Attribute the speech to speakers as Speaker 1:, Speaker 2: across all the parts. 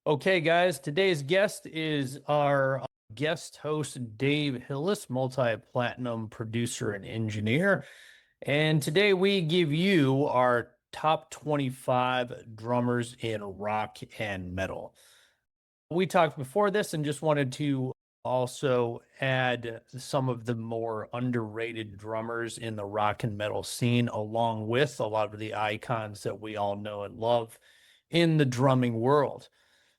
Speaker 1: Okay, guys, today's guest is our guest host, Dave Hillis, multi-platinum producer and engineer. And today we give you our top 25 drummers in rock and metal. We talked before this and just wanted to also add some of the more underrated drummers in the rock and metal scene, along with a lot of the icons that we all know and love in the drumming world.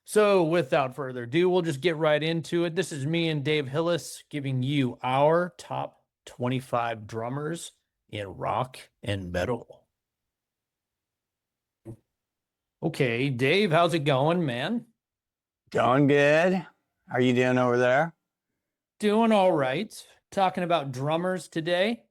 Speaker 1: So, without further ado, we'll just get right into it. This is me and Dave Hillis giving you our top 25 drummers in rock and metal. Okay, Dave, how's it going, man?
Speaker 2: Going good. How are you doing over there?
Speaker 1: Doing all right. Talking about drummers today.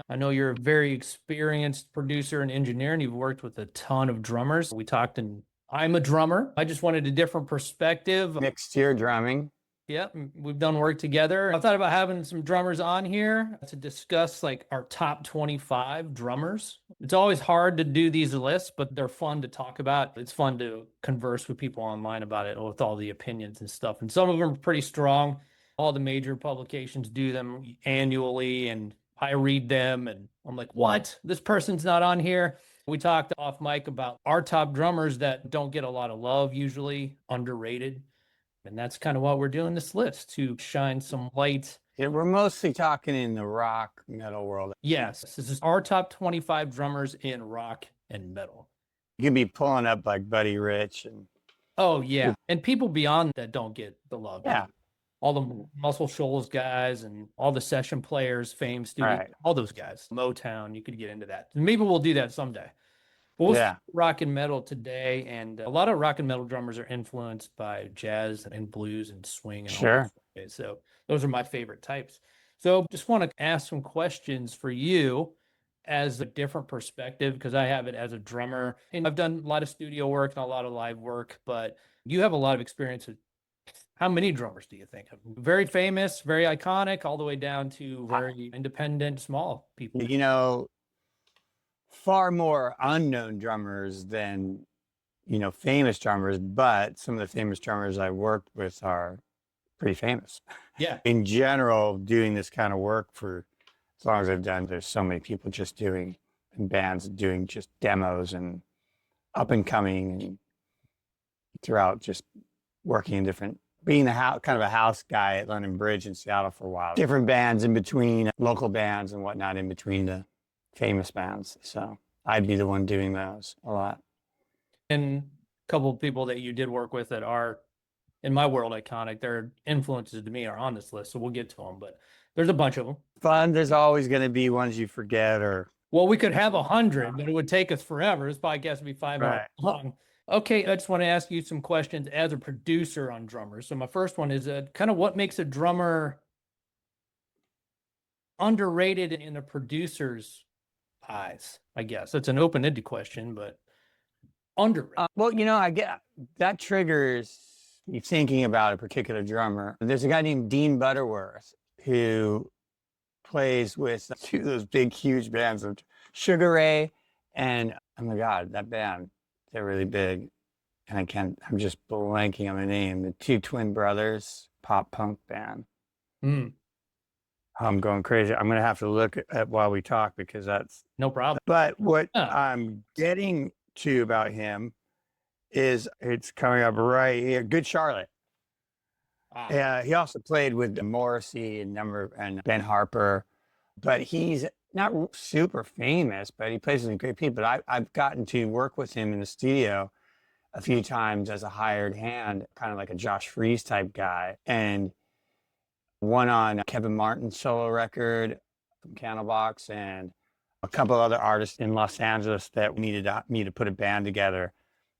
Speaker 1: I know you're a very experienced producer and engineer, and you've worked with a ton of drummers. We talked, and I'm a drummer. I just wanted a different perspective.
Speaker 2: Mixed tier drumming.
Speaker 1: Yeah, we've done work together. I thought about having some drummers on here to discuss like our top 25 drummers. It's always hard to do these lists, but they're fun to talk about. It's fun to converse with people online about it with all the opinions and stuff. And some of them are pretty strong. All the major publications do them annually, and I read them and I'm like, what? This person's not on here. We talked off mic about our top drummers that don't get a lot of love, usually underrated. And that's kind of what we're doing this list to shine some light.
Speaker 2: Yeah, we're mostly talking in the rock metal world.
Speaker 1: Yes, this is our top 25 drummers in rock and metal.
Speaker 2: You can be pulling up like Buddy Rich and
Speaker 1: Oh, yeah. And people beyond that don't get the love.
Speaker 2: yeah,
Speaker 1: All the Muscle Shoals guys and all the session players, Fame Studio,
Speaker 2: right.
Speaker 1: all those guys. Motown, you could get into that. Maybe we'll do that someday. We'll
Speaker 2: Yeah.
Speaker 1: rock and metal today, and a lot of rock and metal drummers are influenced by jazz and blues and swing. And
Speaker 2: Sure.
Speaker 1: all so those are my favorite types. So just want to ask some questions for you as a different perspective, because I have it as a drummer, and I've done a lot of studio work and a lot of live work, but you have a lot of experience with. How many drummers do you think of? Very famous, very iconic, all the way down to very independent, small people.
Speaker 2: You know, far more unknown drummers than, famous drummers, but some of the famous drummers I worked with are pretty famous.
Speaker 1: Yeah.
Speaker 2: In general, doing this kind of work for as long as I've done, there's so many people just doing and bands doing just demos and up and coming and throughout just working in different, being the house, kind of a house guy at London Bridge in Seattle for a while. Different bands in between, local bands and whatnot in between the famous bands. So I'd be the one doing those a lot.
Speaker 1: And a couple of people that you did work with that are, in my world, iconic, their influences to me are on this list. So we'll get to them, but there's a bunch of them.
Speaker 2: Fun. There's always going to be ones you forget or.
Speaker 1: Well, we could have 100, but it would take us forever. This podcast would be 5 hours long. Okay, I just want to ask you some questions as a producer on drummers. So my first one is kind of what makes a drummer underrated in a producer's eyes, I guess. It's an open-ended question, but underrated.
Speaker 2: Well, I get that triggers me thinking about a particular drummer. There's a guy named Dean Butterworth who plays with two of those big, huge bands of Sugar Ray and, oh my God, that band. They're really big. And I'm just blanking on the name. The two twin brothers, pop punk band. I'm going crazy. I'm going to have to look at while we talk because that's
Speaker 1: no problem.
Speaker 2: But what I'm getting to about him is it's coming up right here. Good Charlotte. Yeah, he also played with Morrissey and Ben Harper, but he's not super famous, but he plays with great people. But I've gotten to work with him in the studio a few times as a hired hand, kind of like a Josh Freese type guy. And one on Kevin Martin's solo record from Candlebox and a couple other artists in Los Angeles that needed me to put a band together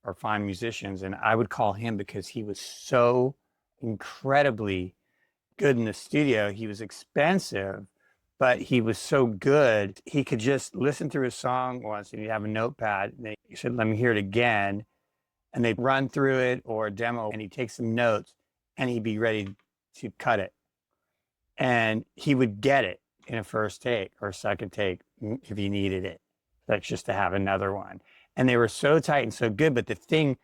Speaker 2: or find musicians. And I would call him because he was so incredibly good in the studio. He was expensive, but he was so good. He could just listen through a song once and he'd have a notepad and he said, let me hear it again. And they'd run through it or a demo and he'd take some notes and he'd be ready to cut it. And he would get it in a first take or second take if he needed it. That's just to have another one. And they were so tight and so good. But the thing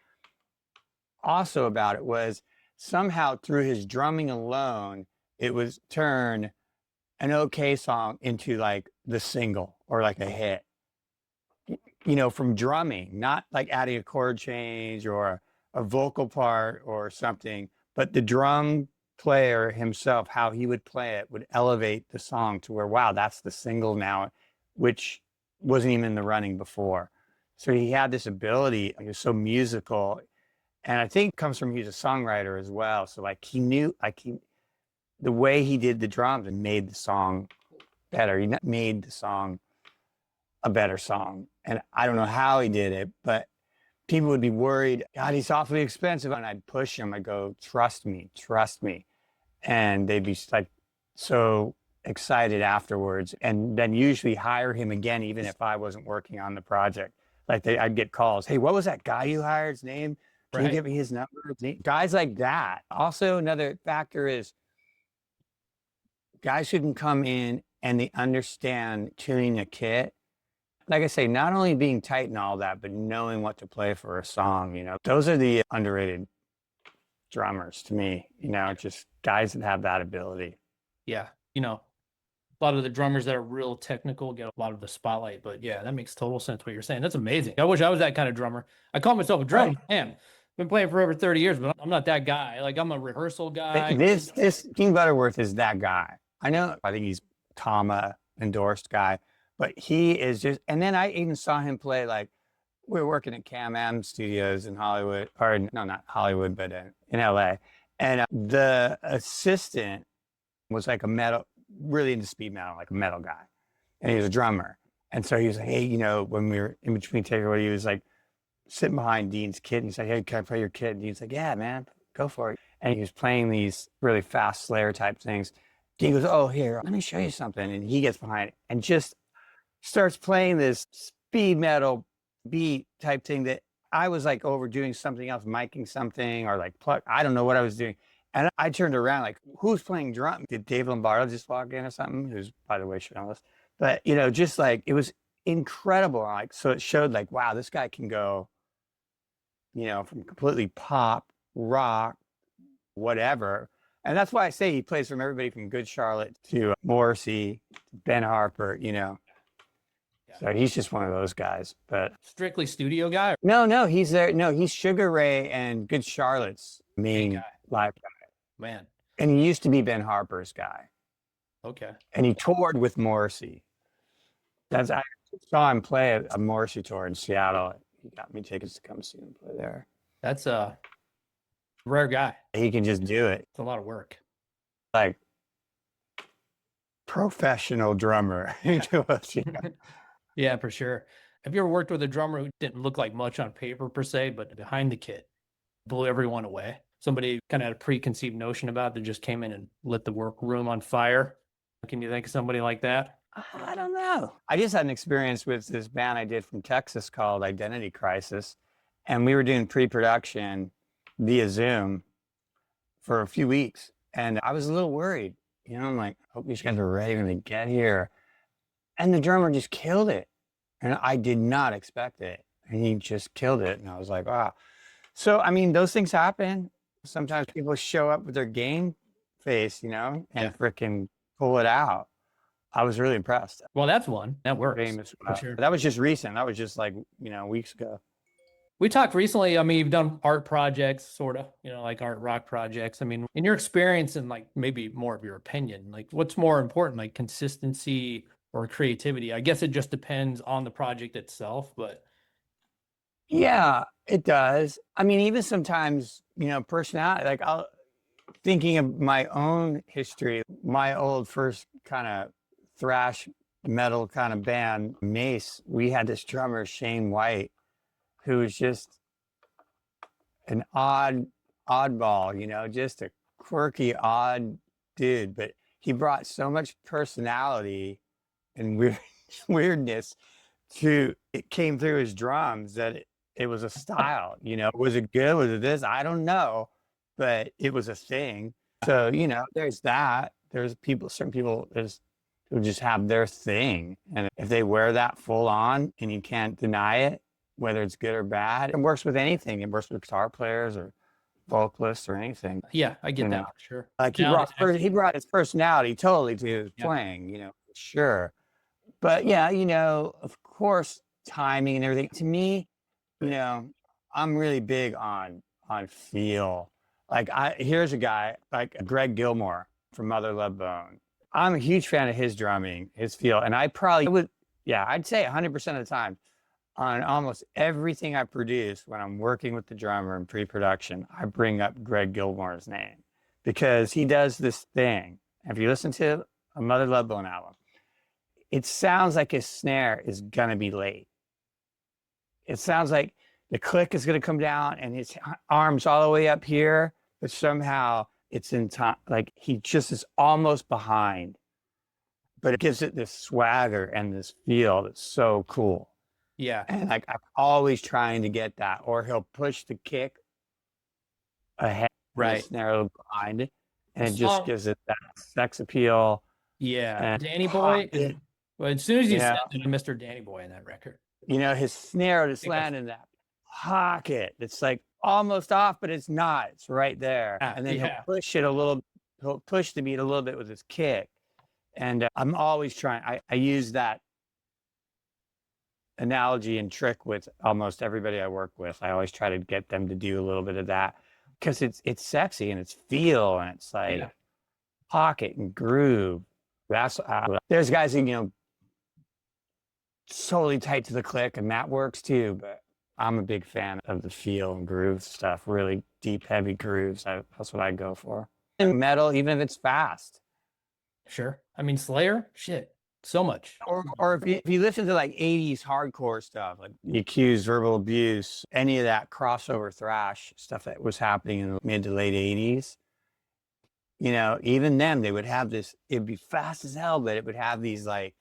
Speaker 2: also about it was somehow through his drumming alone, it was turned an okay song into like the single or like a hit, you know, from drumming, not like adding a chord change or a vocal part or something, but the drum player himself, how he would play it would elevate the song to where, wow, that's the single now, which wasn't even in the running before. So he had this ability, he was so musical. And I think it comes from he's a songwriter as well. So like he knew, the way he did the drums and made the song better. He made the song a better song. And I don't know how he did it, but people would be worried, God, he's awfully expensive. And I'd push him. I'd go, trust me, trust me. And they'd be like so excited afterwards. And then usually hire him again, even if I wasn't working on the project. Like I'd get calls. Hey, what was that guy you hired's name? Can you give me his number? Guys like that. Also, another factor is guys who can come in and they understand tuning a kit. Like I say, not only being tight and all that, but knowing what to play for a song, you know, those are the underrated drummers to me, you know, just guys that have that ability.
Speaker 1: Yeah. You know, a lot of the drummers that are real technical get a lot of the spotlight, but yeah, that makes total sense what you're saying. That's amazing. I wish I was that kind of drummer. I call myself a drummer. Man, been playing for over 30 years, but I'm not that guy. Like I'm a rehearsal guy.
Speaker 2: This King Butterworth is that guy. I know, I think he's Tama endorsed guy, but he is just, and then I even saw him play, like we were working at Cam M Studios in Hollywood, or no, not Hollywood, but in LA. And the assistant was like a metal, really into speed metal, like a metal guy. And he was a drummer. And so he was like, hey, you know, when we were in between takeaway, he was like sitting behind Dean's kit. And he's like, hey, can I play your kit? And Dean's like, yeah, man, go for it. And he was playing these really fast Slayer type things. Dean goes, oh, here, let me show you something. And he gets behind it and just starts playing this speed metal beat type thing that I was like overdoing something else, miking something or like I don't know what I was doing. And I turned around like, who's playing drum? Did Dave Lombardo just walk in or something? Who's, by the way, journalist. But, you know, just like, it was incredible. Like, so it showed like, wow, this guy can go, you know, from completely pop, rock, whatever. And that's why I say he plays from everybody from Good Charlotte to Morrissey, to Ben Harper, you know. So he's just one of those guys. But
Speaker 1: strictly studio guy?
Speaker 2: No, he's there. No, he's Sugar Ray and Good Charlotte's main live guy.
Speaker 1: Man.
Speaker 2: And he used to be Ben Harper's guy.
Speaker 1: Okay.
Speaker 2: And he toured with Morrissey. I saw him play a Morrissey tour in Seattle. He got me tickets to come see him play there.
Speaker 1: That's a rare guy.
Speaker 2: He can just do it.
Speaker 1: It's a lot of work.
Speaker 2: Like professional drummer.
Speaker 1: Yeah, for sure. Have you ever worked with a drummer who didn't look like much on paper per se, but behind the kit blew everyone away? Somebody kind of had a preconceived notion about it that just came in and lit the workroom on fire. Can you think of somebody like that?
Speaker 2: I don't know. I just had an experience with this band I did from Texas called Identity Crisis. And we were doing pre-production via Zoom for a few weeks. And I was a little worried. You know, I'm like, hope these guys are ready when they get here. And the drummer just killed it. And I did not expect it. And he just killed it. And I was like, wow. So, I mean, those things happen. Sometimes people show up with their game face, you know, and freaking pull it out. I was really impressed.
Speaker 1: Well, that's one. That works.
Speaker 2: For sure. That was just recent. That was just like, you know, weeks ago.
Speaker 1: We talked recently, I mean, you've done art projects, sort of, you know, like art rock projects. I mean, in your experience and like maybe more of your opinion, like what's more important, like consistency or creativity? I guess it just depends on the project itself, but.
Speaker 2: Yeah, it does. I mean, even sometimes, you know, personality, like thinking of my own history, my old first kind of thrash metal kind of band, Mace, we had this drummer, Shane White, who was just an oddball, you know, just a quirky, odd dude. But he brought so much personality and weirdness to it came through his drums that it was a style, you know. Was it good? Was it this? I don't know, but it was a thing. So, you know, there's that. There's certain people who just have their thing. And if they wear that full on and you can't deny it, whether it's good or bad, it works with anything. It works with guitar players or vocalist or anything.
Speaker 1: Yeah, I get
Speaker 2: You
Speaker 1: that
Speaker 2: know,
Speaker 1: for sure.
Speaker 2: like
Speaker 1: Now,
Speaker 2: he brought his personality totally to his
Speaker 1: yeah,
Speaker 2: playing, for sure. But yeah, of course, timing and everything. To me, you know, I'm really big on feel. Like here's a guy like Greg Gilmore from Mother Love Bone. I'm a huge fan of his drumming, his feel, and I probably would, yeah, I'd say 100% of the time on almost everything I produce when I'm working with the drummer in pre-production, I bring up Greg Gilmore's name because he does this thing. If you listen to a Mother Love Bone album, it sounds like his snare is gonna be late. It sounds like the click is gonna come down and his arms all the way up here, but somehow it's in time. Like he just is almost behind, but it gives it this swagger and this feel that's so cool.
Speaker 1: yeah,
Speaker 2: And like I'm always trying to get that, or he'll push the kick ahead, and the
Speaker 1: right.
Speaker 2: snare a little behind it, and
Speaker 1: A
Speaker 2: it just
Speaker 1: song,
Speaker 2: gives it that sex appeal
Speaker 1: yeah.
Speaker 2: and
Speaker 1: Danny
Speaker 2: pop
Speaker 1: Boy is,
Speaker 2: it.
Speaker 1: well, as soon as you
Speaker 2: Yeah,
Speaker 1: said that, Mr. Danny Boy in that record.
Speaker 2: his snare just
Speaker 1: Think of,
Speaker 2: land in that pocket. It's like almost off, but it's not. It's right there, and then
Speaker 1: yeah,
Speaker 2: he'll push the beat a little bit with his kick. And I'm always trying. I use that analogy and trick with almost everybody I work with. I always try to get them to do a little bit of that because it's sexy and it's feel and it's like
Speaker 1: yeah.
Speaker 2: pocket and groove. That's there's guys who solely tight to the click, and that works too. But I'm a big fan of the feel and groove stuff. Really deep, heavy grooves. That's what I go for. And metal, even if it's fast.
Speaker 1: Sure. I mean, Slayer, shit, so much.
Speaker 2: Or if you listen to like 80s hardcore stuff, like The Accused, Verbal Abuse, any of that crossover thrash stuff that was happening in the mid to late 80s, even then they would have this, it'd be fast as hell, but it would have these like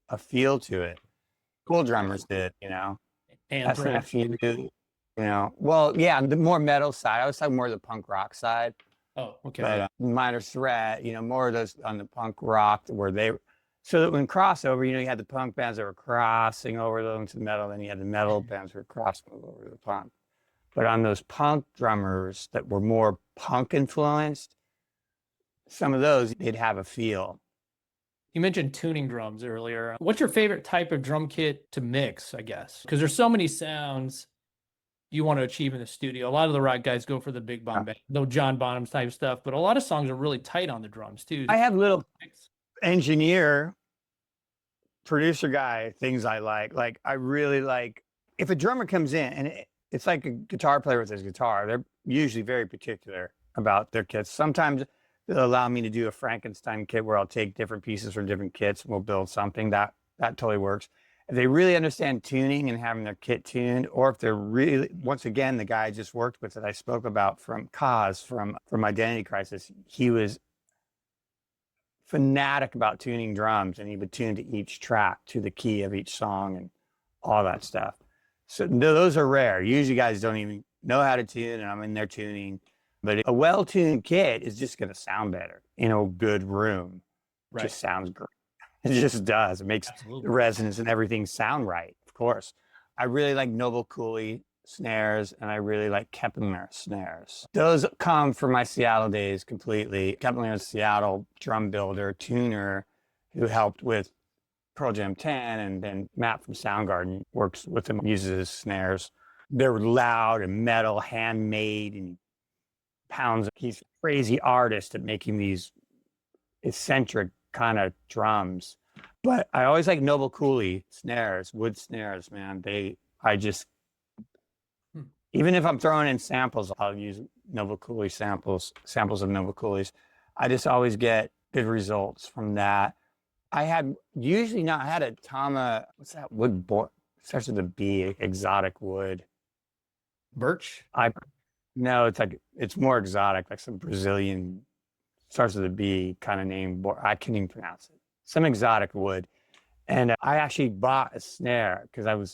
Speaker 2: a feel to it. Cool drummers did.
Speaker 1: Anthrax.
Speaker 2: Well, yeah, the more metal side. I was talking more the punk rock side.
Speaker 1: Oh, okay.
Speaker 2: But Minor Threat, more of those on the punk rock so that when crossover, you had the punk bands that were crossing over into the metal, then you had the metal bands that were crossing over to the punk. But on those punk drummers that were more punk influenced, some of those, they'd have a feel.
Speaker 1: You mentioned tuning drums earlier. What's your favorite type of drum kit to mix, I guess? Because there's so many sounds you want to achieve in the studio. A lot of the rock guys go for the big bomb band, no John Bonham type stuff, but a lot of songs are really tight on the drums too.
Speaker 2: I have little engineer, producer guy things I like. Like I really like if a drummer comes in and it's like a guitar player with his guitar. They're usually very particular about their kits. Sometimes they'll allow me to do a Frankenstein kit where I'll take different pieces from different kits and we'll build something that totally works. If they really understand tuning and having their kit tuned, or if they're really, once again, the guy I just worked with that I spoke about from Kaz from Identity Crisis, he was fanatic about tuning drums, and he would tune to each track, to the key of each song and all that stuff. So those are rare. Usually guys don't even know how to tune, and I'm in there tuning. But a well-tuned kit is just going to sound better in a good room. Right. It just sounds great. It just does. It makes the resonance and everything sound right, of course. I really like Noble Cooley snares, and I really like Kepler snares. Those come from my Seattle days completely. Kepler is a Seattle drum builder, tuner, who helped with Pearl Jam 10, and then Matt from Soundgarden works with him, uses his snares. They're loud and metal, handmade, and pounds. He's a crazy artist at making these eccentric kind of drums. But I always like Noble Cooley snares, wood snares, man. Even if I'm throwing in samples, I'll use Noble Cooley samples of Noble Cooley's. I just always get good results from that. I had a Tama, what's that wood board? Starts with a B, exotic wood.
Speaker 1: Birch?
Speaker 2: No, it's more exotic, like some Brazilian, starts with a B kind of name. I can't even pronounce it. Some exotic wood. And I actually bought a snare because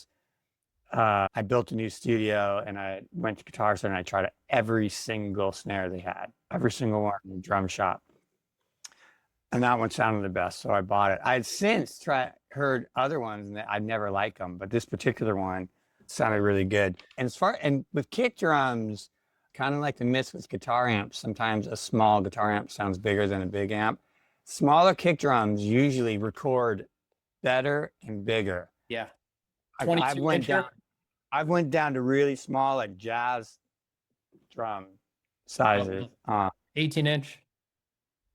Speaker 2: I built a new studio and I went to Guitar Center and I tried every single snare they had, every single one in the drum shop. And that one sounded the best, so I bought it. I had since heard other ones and I'd never liked them, but this particular one sounded really good. And with kick drums, kind of like the myth with guitar amps. Sometimes a small guitar amp sounds bigger than a big amp. Smaller kick drums usually record better and bigger.
Speaker 1: Yeah.
Speaker 2: I
Speaker 1: 22
Speaker 2: went
Speaker 1: incher?
Speaker 2: down. I went down to really small, like jazz drum sizes.
Speaker 1: 18-inch.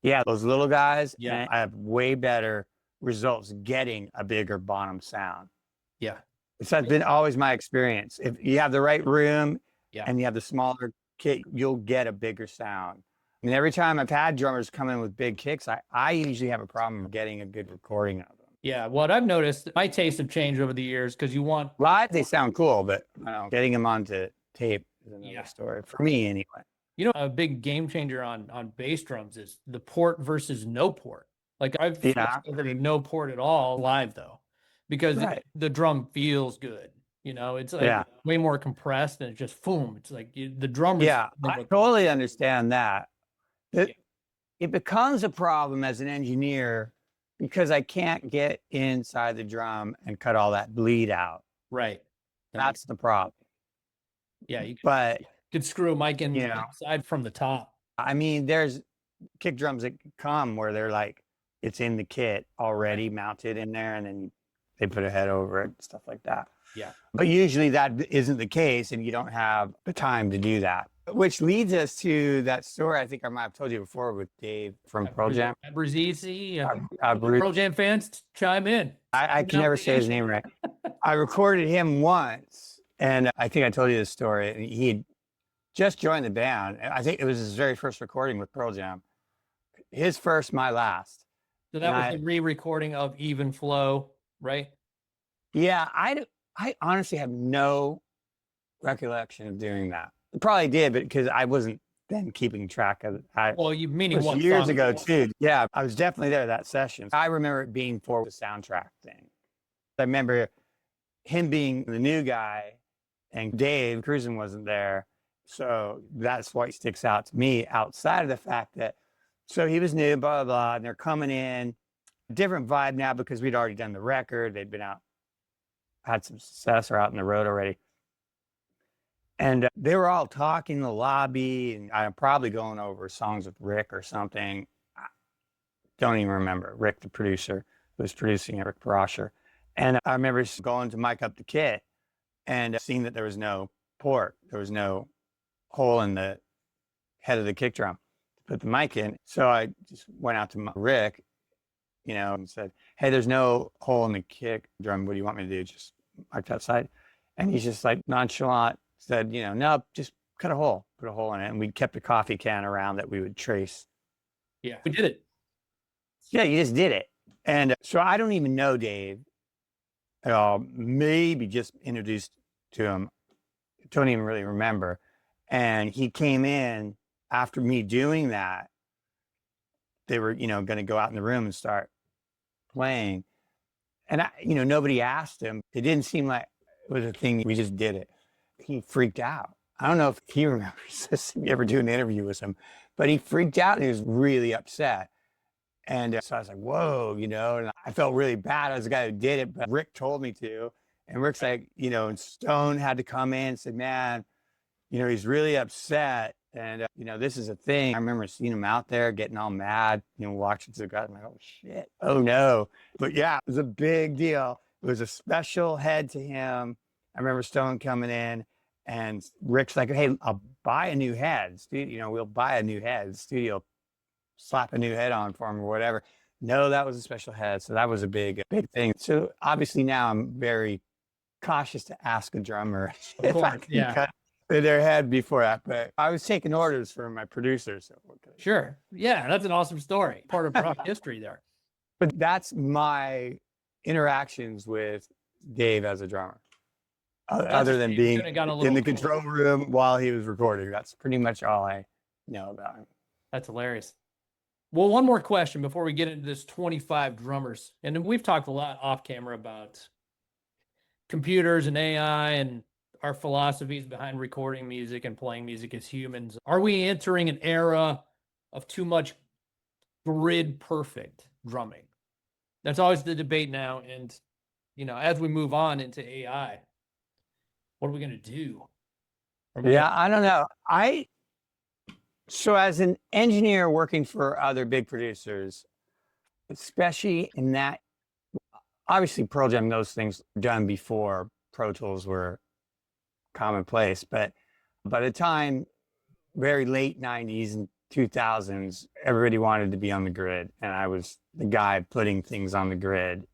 Speaker 2: Yeah, those little guys.
Speaker 1: Yeah.
Speaker 2: And I have way better results getting a bigger bottom sound.
Speaker 1: Yeah.
Speaker 2: It's been always my experience. If you have the right room
Speaker 1: Yeah.
Speaker 2: and you have the smaller kick, you'll get a bigger sound. I mean, every time I've had drummers come in with big kicks, I usually have a problem getting a good recording of them.
Speaker 1: Yeah. What I've noticed, my tastes have changed over the years because you want
Speaker 2: Live, they sound cool, but getting them onto tape is another story for me anyway.
Speaker 1: You know, a big game changer on bass drums is the port versus no port. Like I've switched over to no port at all live though, because the drum feels good. You know, it's like way more compressed and it's just boom. It's like the drum.
Speaker 2: Yeah, I totally understand that. It becomes a problem as an engineer because I can't get inside the drum and cut all that bleed out.
Speaker 1: Right.
Speaker 2: That's the problem.
Speaker 1: Yeah, you
Speaker 2: could
Speaker 1: screw a mic in aside from the top.
Speaker 2: I mean, there's kick drums that come where they're like, it's in the kit already mounted in there, and then they put a head over it, stuff like that.
Speaker 1: Yeah.
Speaker 2: But usually that isn't the case, and you don't have the time to do that. Which leads us to that story I think I might have told you before with Dave from Pearl Jam.
Speaker 1: Abruzzese. Pearl Jam fans, chime in.
Speaker 2: I can never say his name right. I recorded him once, and I think I told you this story. And he had just joined the band. I think it was his very first recording with Pearl Jam. His first, my last.
Speaker 1: So that was the re-recording of Even Flow, right?
Speaker 2: Yeah, I honestly have no recollection of doing that. Probably did, but because I wasn't then keeping track of it.
Speaker 1: Well, you meaning what
Speaker 2: years ago too. Yeah, I was definitely there that session. I remember it being for the soundtrack thing. I remember him being the new guy and Dave Cruzin wasn't there. So that's why it sticks out to me outside of the fact that, so he was new, blah, blah, blah, and they're coming in. Different vibe now because we'd already done the record. They'd been out, had some success or out in the road already. And they were all talking in the lobby, and I'm probably going over songs with Rick or something. I don't even remember. Rick, the producer, who was producing it, Rick Parasher. And I remember going to mic up the kit and seeing that there was no port. There was no hole in the head of the kick drum to put the mic in. So I just went out to Rick, and said, hey, there's no hole in the kick drum. What do you want me to do? Just mic outside? And he's just like nonchalant. Said, no, just cut a hole, put a hole in it. And we kept a coffee can around that we would trace.
Speaker 1: Yeah, we did it.
Speaker 2: Yeah, you just did it. And so I don't even know Dave at all. Maybe just introduced to him. Don't even really remember. And he came in after me doing that. They were, going to go out in the room and start playing. And, nobody asked him. It didn't seem like it was a thing. We just did it. He freaked out. I don't know if he remembers this, if you ever do an interview with him, but he freaked out and he was really upset. And so I was like, whoa, and I felt really bad. I was the guy who did it, but Rick told me to. And Rick's like, and Stone had to come in and said, man, he's really upset. And, this is a thing. I remember seeing him out there getting all mad, watching the guys. I'm like, oh, shit. Oh, no. But yeah, it was a big deal. It was a special head to him. I remember Stone coming in and Rick's like, hey, I'll buy a new head. We'll buy a new head. The studio slap a new head on for him or whatever. No, that was a special head. So that was a big thing. So obviously now I'm very cautious to ask a drummer if I can cut their head before that. But I was taking orders from my producer. So
Speaker 1: sure. Yeah, that's an awesome story. Part of rock history there.
Speaker 2: But that's my interactions with Dave as a drummer. Other than being in the control room while he was recording. That's pretty much all I know about him.
Speaker 1: That's hilarious. Well, one more question before we get into this 25 drummers. And we've talked a lot off camera about computers and AI and our philosophies behind recording music and playing music as humans. Are we entering an era of too much grid perfect drumming? That's always the debate now. And, as we move on into AI, what are we going to do?
Speaker 2: Yeah, I don't know. So as an engineer working for other big producers, especially in that, obviously Pearl Jam, those things done before Pro Tools were commonplace, but by the time very late 90s and 2000s, everybody wanted to be on the grid. And I was the guy putting things on the grid,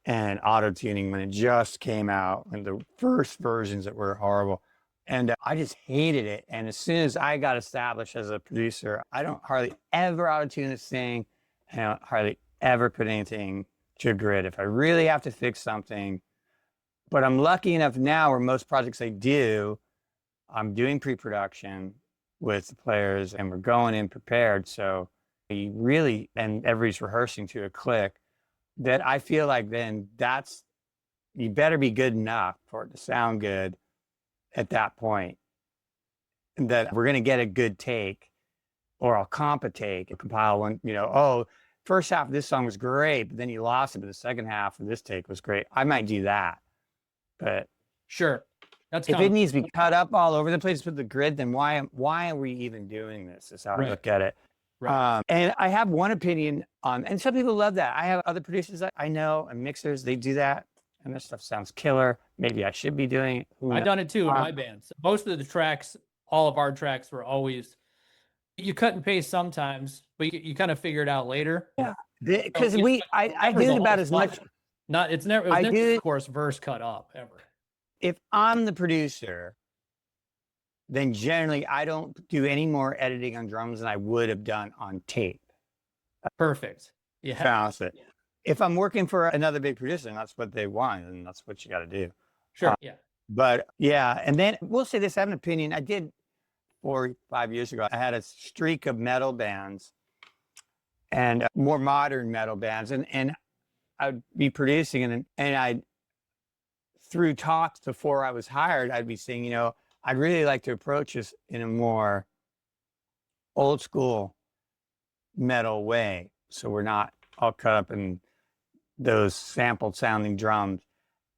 Speaker 2: and auto tuning when it just came out, and the first versions that were horrible. And I just hated it. And as soon as I got established as a producer, I don't hardly ever auto tune this thing. And I don't hardly ever put anything to a grid. If I really have to fix something, but I'm lucky enough now where most projects I do, I'm doing pre-production with the players and we're going in prepared. So you really, and everybody's rehearsing to a click, that I feel like then you better be good enough for it to sound good at that point, and that we're going to get a good take, or I'll comp a take and compile one, oh, first half of this song was great, but then you lost it, but the second half of this take was great. I might do that. But
Speaker 1: sure.
Speaker 2: If it needs to be cut up all over the place with the grid, then why are we even doing this? Is how I look at it.
Speaker 1: Right.
Speaker 2: And I have one opinion on, and some people love that. I have other producers that I know and mixers, they do that, and this stuff sounds killer. Maybe I should be doing it.
Speaker 1: I've done it too in my bands. Most of the tracks, all of our tracks were always, you cut and paste sometimes, but you kind of figure it out later.
Speaker 2: Yeah, because I do about as much.
Speaker 1: It was never, of course, verse cut up ever.
Speaker 2: If I'm the producer, then generally I don't do any more editing on drums than I would have done on tape.
Speaker 1: Perfect. Yeah.
Speaker 2: Balance it. Yeah. If I'm working for another big producer and that's what they want, and that's what you got to do.
Speaker 1: Sure. Yeah.
Speaker 2: But yeah, and then we'll say this, I have an opinion. I did 4 or 5 years ago, I had a streak of metal bands and more modern metal bands. And I'd be producing and I'd, through talks before I was hired, I'd be saying, I'd really like to approach this in a more old school metal way. So we're not all cut up in those sampled sounding drums.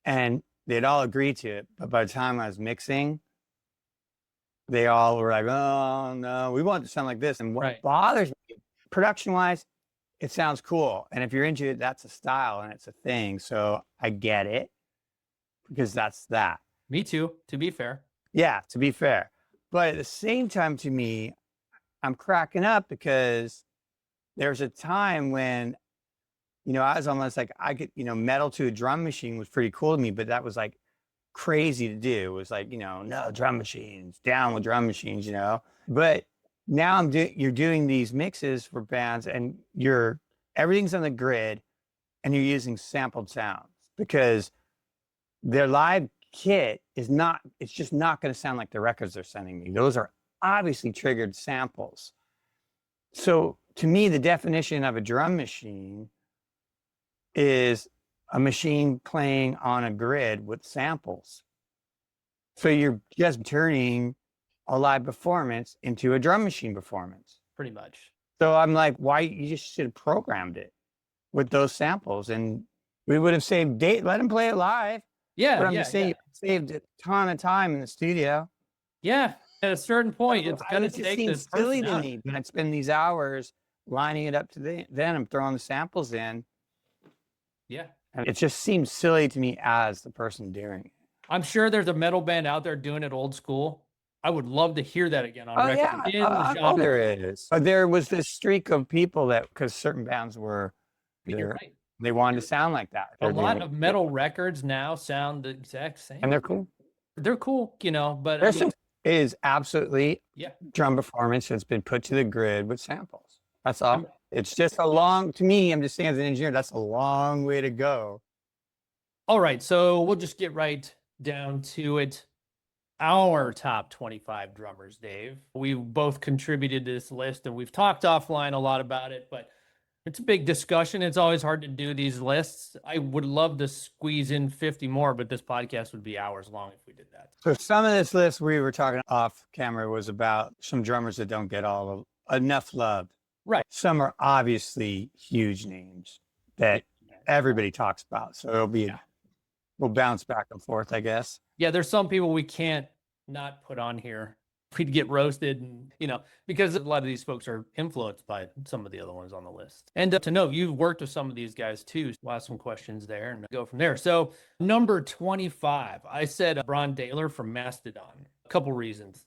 Speaker 2: And they'd all agree to it. But by the time I was mixing, they all were like, oh, no, we want it to sound like this. And what bothers me, production wise, it sounds cool. And if you're into it, that's a style and it's a thing. So I get it. Because that's that.
Speaker 1: Me too, to be fair.
Speaker 2: Yeah, to be fair. But at the same time, to me, I'm cracking up because there's a time when, I was almost like, I could, metal to a drum machine was pretty cool to me, but that was like crazy to do. It was like, no drum machines, down with drum machines, But now you're doing these mixes for bands and everything's on the grid and you're using sampled sounds because their live kit it's just not going to sound like the records they're sending me. Those are obviously triggered samples. So to me, the definition of a drum machine is a machine playing on a grid with samples. So you're just turning a live performance into a drum machine performance.
Speaker 1: Pretty much.
Speaker 2: So I'm like, why? You just should have programmed it with those samples and we would have saved let them play it live.
Speaker 1: Yeah,
Speaker 2: but I'm just saying, you saved a ton of time in the studio.
Speaker 1: Yeah, at a certain point, it's going to take
Speaker 2: this. Silly to me, but I'd spend these hours lining it up to then I'm throwing the samples in.
Speaker 1: Yeah,
Speaker 2: and it just seems silly to me as the person doing it.
Speaker 1: I'm sure there's a metal band out there doing it old school. I would love to hear that again on record.
Speaker 2: Yeah, there is. But there was this streak of people because certain bands were.
Speaker 1: You're right.
Speaker 2: They wanted to sound like that.
Speaker 1: A lot of metal records now sound the exact same.
Speaker 2: And they're cool.
Speaker 1: They're cool, but
Speaker 2: it is absolutely drum performance that's been put to the grid with samples. That's all. It's just to me, I'm just saying as an engineer, that's a long way to go.
Speaker 1: All right. So we'll just get right down to it. Our top 25 drummers, Dave. We've both contributed to this list and we've talked offline a lot about it, but it's a big discussion. It's always hard to do these lists. I would love to squeeze in 50 more, but this podcast would be hours long if we did that.
Speaker 2: So some of this list we were talking off camera was about some drummers that don't get enough love.
Speaker 1: Right.
Speaker 2: Some are obviously huge names that everybody talks about. So it'll be, we'll bounce back and forth, I guess.
Speaker 1: Yeah, there's some people we can't not put on here. We'd get roasted, and because a lot of these folks are influenced by some of the other ones on the list. And to note, you've worked with some of these guys too. So we'll ask some questions there and go from there. So number 25, I said Brann Dailor from Mastodon. A couple reasons.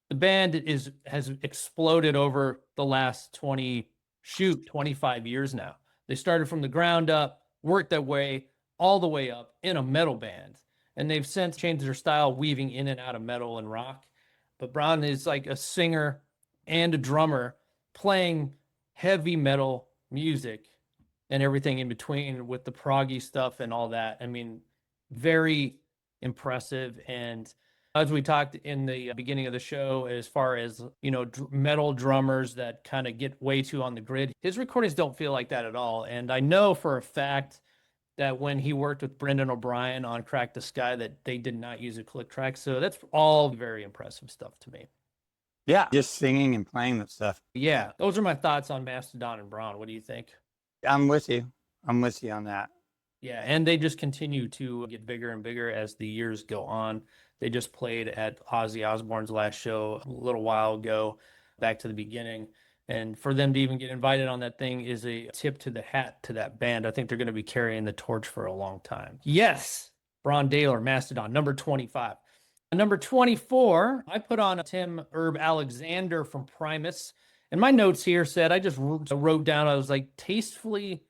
Speaker 1: The band has exploded over the last 25 years now. They started from the ground up, worked their way all the way up in a metal band, and they've since changed their style, weaving in and out of metal and rock. But Brann is like a singer and a drummer playing heavy metal music and everything in between with the proggy stuff and all that. I mean, very impressive. And as we talked in the beginning of the show, as far as, metal drummers that kind of get way too on the grid, his recordings don't feel like that at all. And I know for a fact that when he worked with Brendan O'Brien on Crack the Sky, that they did not use a click track. So that's all very impressive stuff to me.
Speaker 2: Yeah, just singing and playing that stuff.
Speaker 1: Yeah, those are my thoughts on Mastodon and Brann. What do you think?
Speaker 2: I'm with you. I'm with you on that.
Speaker 1: Yeah, and they just continue to get bigger and bigger as the years go on. They just played at Ozzy Osbourne's last show a little while ago, back to the beginning. And for them to even get invited on that thing is a tip to the hat to that band. I think they're going to be carrying the torch for a long time. Yes, Brann Dailor, Mastodon, number 25. Number 24, I put on Tim Herb Alexander from Primus. And my notes here said, I just wrote down, I was like, tastefully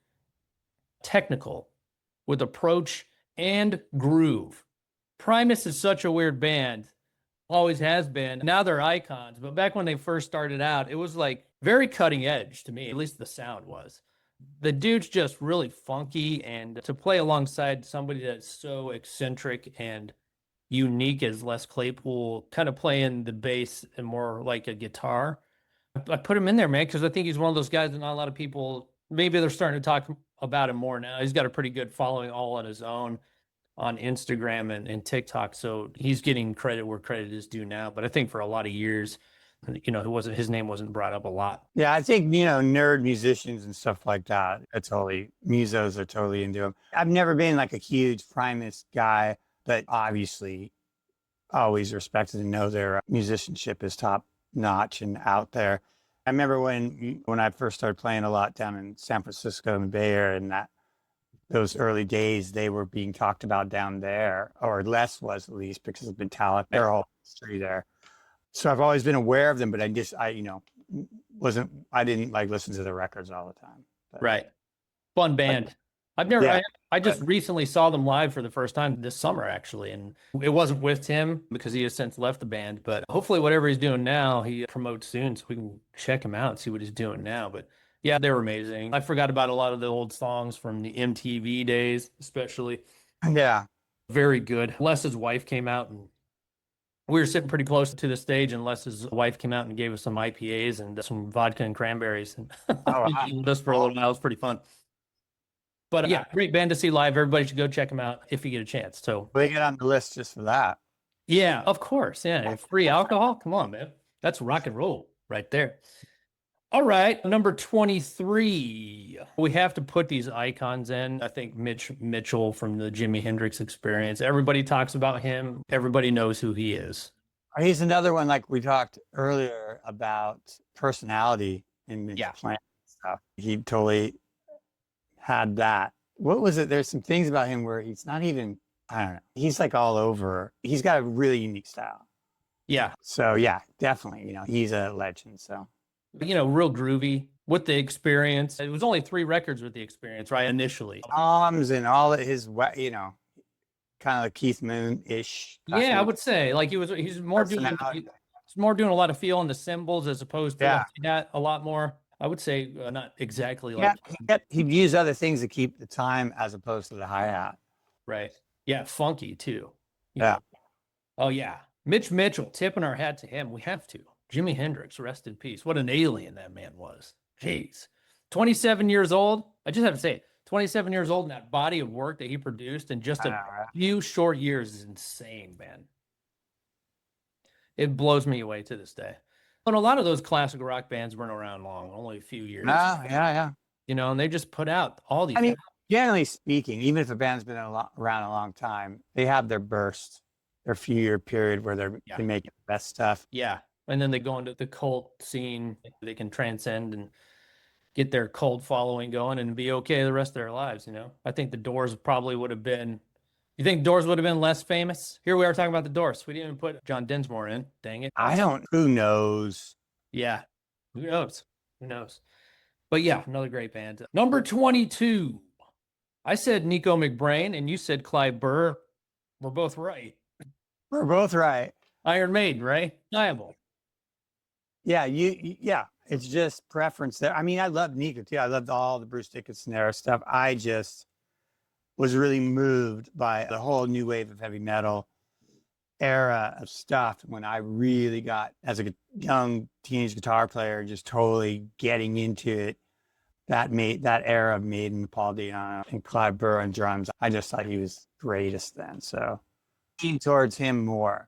Speaker 1: technical with approach and groove. Primus is such a weird band. Always has been. Now they're icons. But back when they first started out, it was like very cutting edge to me. At least the sound was. The dude's just really funky. And to play alongside somebody that's so eccentric and unique as Les Claypool, kind of playing the bass and more like a guitar, I put him in there, man, because I think he's one of those guys that not a lot of people, maybe they're starting to talk about him more now. He's got a pretty good following all on his own on Instagram and TikTok. So he's getting credit where credit is due now. But I think for a lot of years, his name wasn't brought up a lot.
Speaker 2: Yeah, I think, nerd musicians and stuff like that, musos are totally into them. I've never been like a huge Primus guy, but obviously always respected and know their musicianship is top notch and out there. I remember when I first started playing a lot down in San Francisco and the Bay Area, and those early days, they were being talked about down there, or Les was at least, because of Metallica, their whole history there. So I've always been aware of them, but I didn't like listen to the records all the time. But,
Speaker 1: right. Fun band. I just recently saw them live for the first time this summer, actually. And it wasn't with Tim because he has since left the band, but hopefully whatever he's doing now, he promotes soon so we can check him out and see what he's doing now. But yeah, they were amazing. I forgot about a lot of the old songs from the MTV days, especially.
Speaker 2: Yeah.
Speaker 1: Very good. Les's wife came out, and we were sitting pretty close to the stage, and Les's wife came out and gave us some IPAs and some vodka and cranberries. And just for a little while. It was pretty fun. But yeah, great band to see live. Everybody should go check them out if you get a chance. So
Speaker 2: we get on the list just for that.
Speaker 1: Yeah, of course. Yeah, free alcohol. Come on, man. That's rock and roll right there. All right, number 23. We have to put these icons in. I think Mitch Mitchell from the Jimi Hendrix Experience. Everybody talks about him. Everybody knows who he is.
Speaker 2: He's another one, like we talked earlier about personality in Mitch playing stuff. He totally had that. What was it? There's some things about him where he's not even, I don't know. He's like all over. He's got a really unique style.
Speaker 1: Yeah.
Speaker 2: So yeah, definitely, he's a legend. So.
Speaker 1: Real groovy with the Experience. It was only 3 records with the Experience, right? Initially.
Speaker 2: Arms and all of his, kind of like Keith Moon-ish.
Speaker 1: Yeah, I would say like he's more doing a lot of feel on the cymbals as opposed to that a lot more. I would say not exactly like.
Speaker 2: He'd use other things to keep the time as opposed to the hi-hat.
Speaker 1: Right. Yeah, funky too.
Speaker 2: Yeah.
Speaker 1: Oh yeah. Mitch Mitchell, tipping our hat to him. We have to. Jimi Hendrix, rest in peace. What an alien that man was. Jeez. 27 years old. I just have to say it. 27 years old, and that body of work that he produced in just a few short years is insane, man. It blows me away to this day. And a lot of those classic rock bands weren't around long, only a few years.
Speaker 2: Yeah.
Speaker 1: And they just put out all these.
Speaker 2: I mean, generally speaking, even if a band's been around a long time, they have their bursts. their few year period where they make the best stuff.
Speaker 1: Yeah. And then they go into the cult scene. They can transcend and get their cult following going and be okay the rest of their lives, you know? I think the Doors probably would have been, you think Doors would have been less famous? Here we are talking about the Doors. We didn't even put John Densmore in. Dang it.
Speaker 2: Who knows?
Speaker 1: Yeah. Who knows? Who knows? But yeah, another great band. Number 22. I said Nico McBrain and you said Clive Burr. We're both right.
Speaker 2: We're both right.
Speaker 1: Iron Maiden, right? Undeniable.
Speaker 2: Yeah, yeah. It's just preference there. I mean, I loved Nico too. I loved all the Bruce Dickinson era stuff. I just was really moved by the whole new wave of heavy metal era of stuff when I really got, as a young teenage guitar player, just totally getting into it. That era of Maiden, Paul Di'Anno, and Clive Burr on drums. I just thought he was greatest then. So leaning towards him more.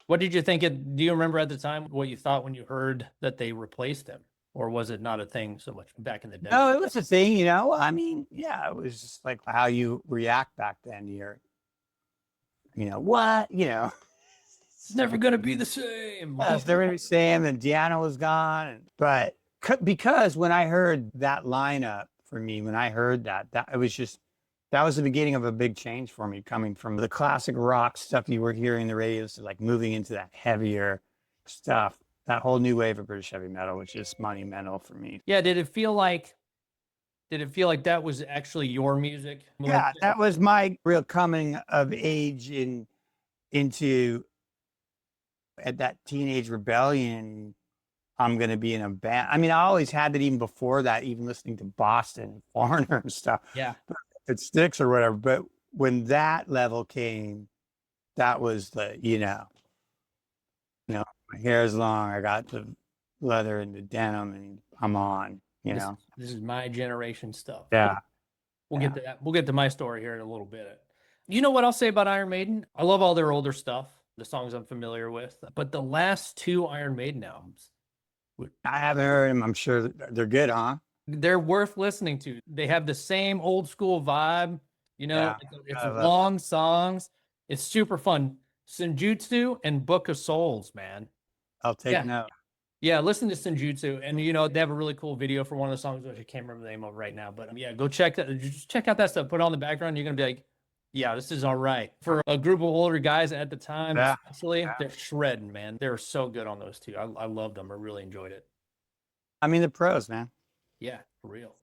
Speaker 1: What did you think? Do you remember at the time what you thought when you heard that they replaced him? Or was it not a thing so much back in the day?
Speaker 2: No, it was a thing, you know. I mean, yeah, it was just like how you react back then. You're, what?
Speaker 1: It's never going to be the same.
Speaker 2: It's never going to be the same. And Di'Anno was gone. But because when I heard that lineup, for me, when I heard that was the beginning of a big change for me, coming from the classic rock stuff you were hearing in the radios to like moving into that heavier stuff, that whole new wave of British heavy metal, which is monumental for me.
Speaker 1: Yeah. Did it feel like that was actually your music?
Speaker 2: Yeah, that was my real coming of age into at that teenage rebellion. I'm going to be in a band. I mean, I always had that even before that, even listening to Boston and Foreigner and stuff.
Speaker 1: Yeah.
Speaker 2: It sticks or whatever. But when that level came, that was the, my hair is long. I got the leather and the denim and I'm on,
Speaker 1: This is my generation stuff.
Speaker 2: Yeah.
Speaker 1: We'll get to that. We'll get to my story here in a little bit. You know what I'll say about Iron Maiden? I love all their older stuff, the songs I'm familiar with, but the last two Iron Maiden albums,
Speaker 2: I haven't heard them. I'm sure they're good, huh?
Speaker 1: They're worth listening to. They have the same old school vibe. It's long songs. It's super fun. Senjutsu and Book of Souls, man.
Speaker 2: I'll take note.
Speaker 1: Yeah, listen to Senjutsu. And, they have a really cool video for one of the songs, which I can't remember the name of right now. But, go check that. Just check out that stuff. Put it on the background. You're going to be like, yeah, this is all right. For a group of older guys at the time, especially, they're shredding, man. They were so good on those two. I loved them. I really enjoyed it.
Speaker 2: I mean, the pros, man.
Speaker 1: Yeah, for real.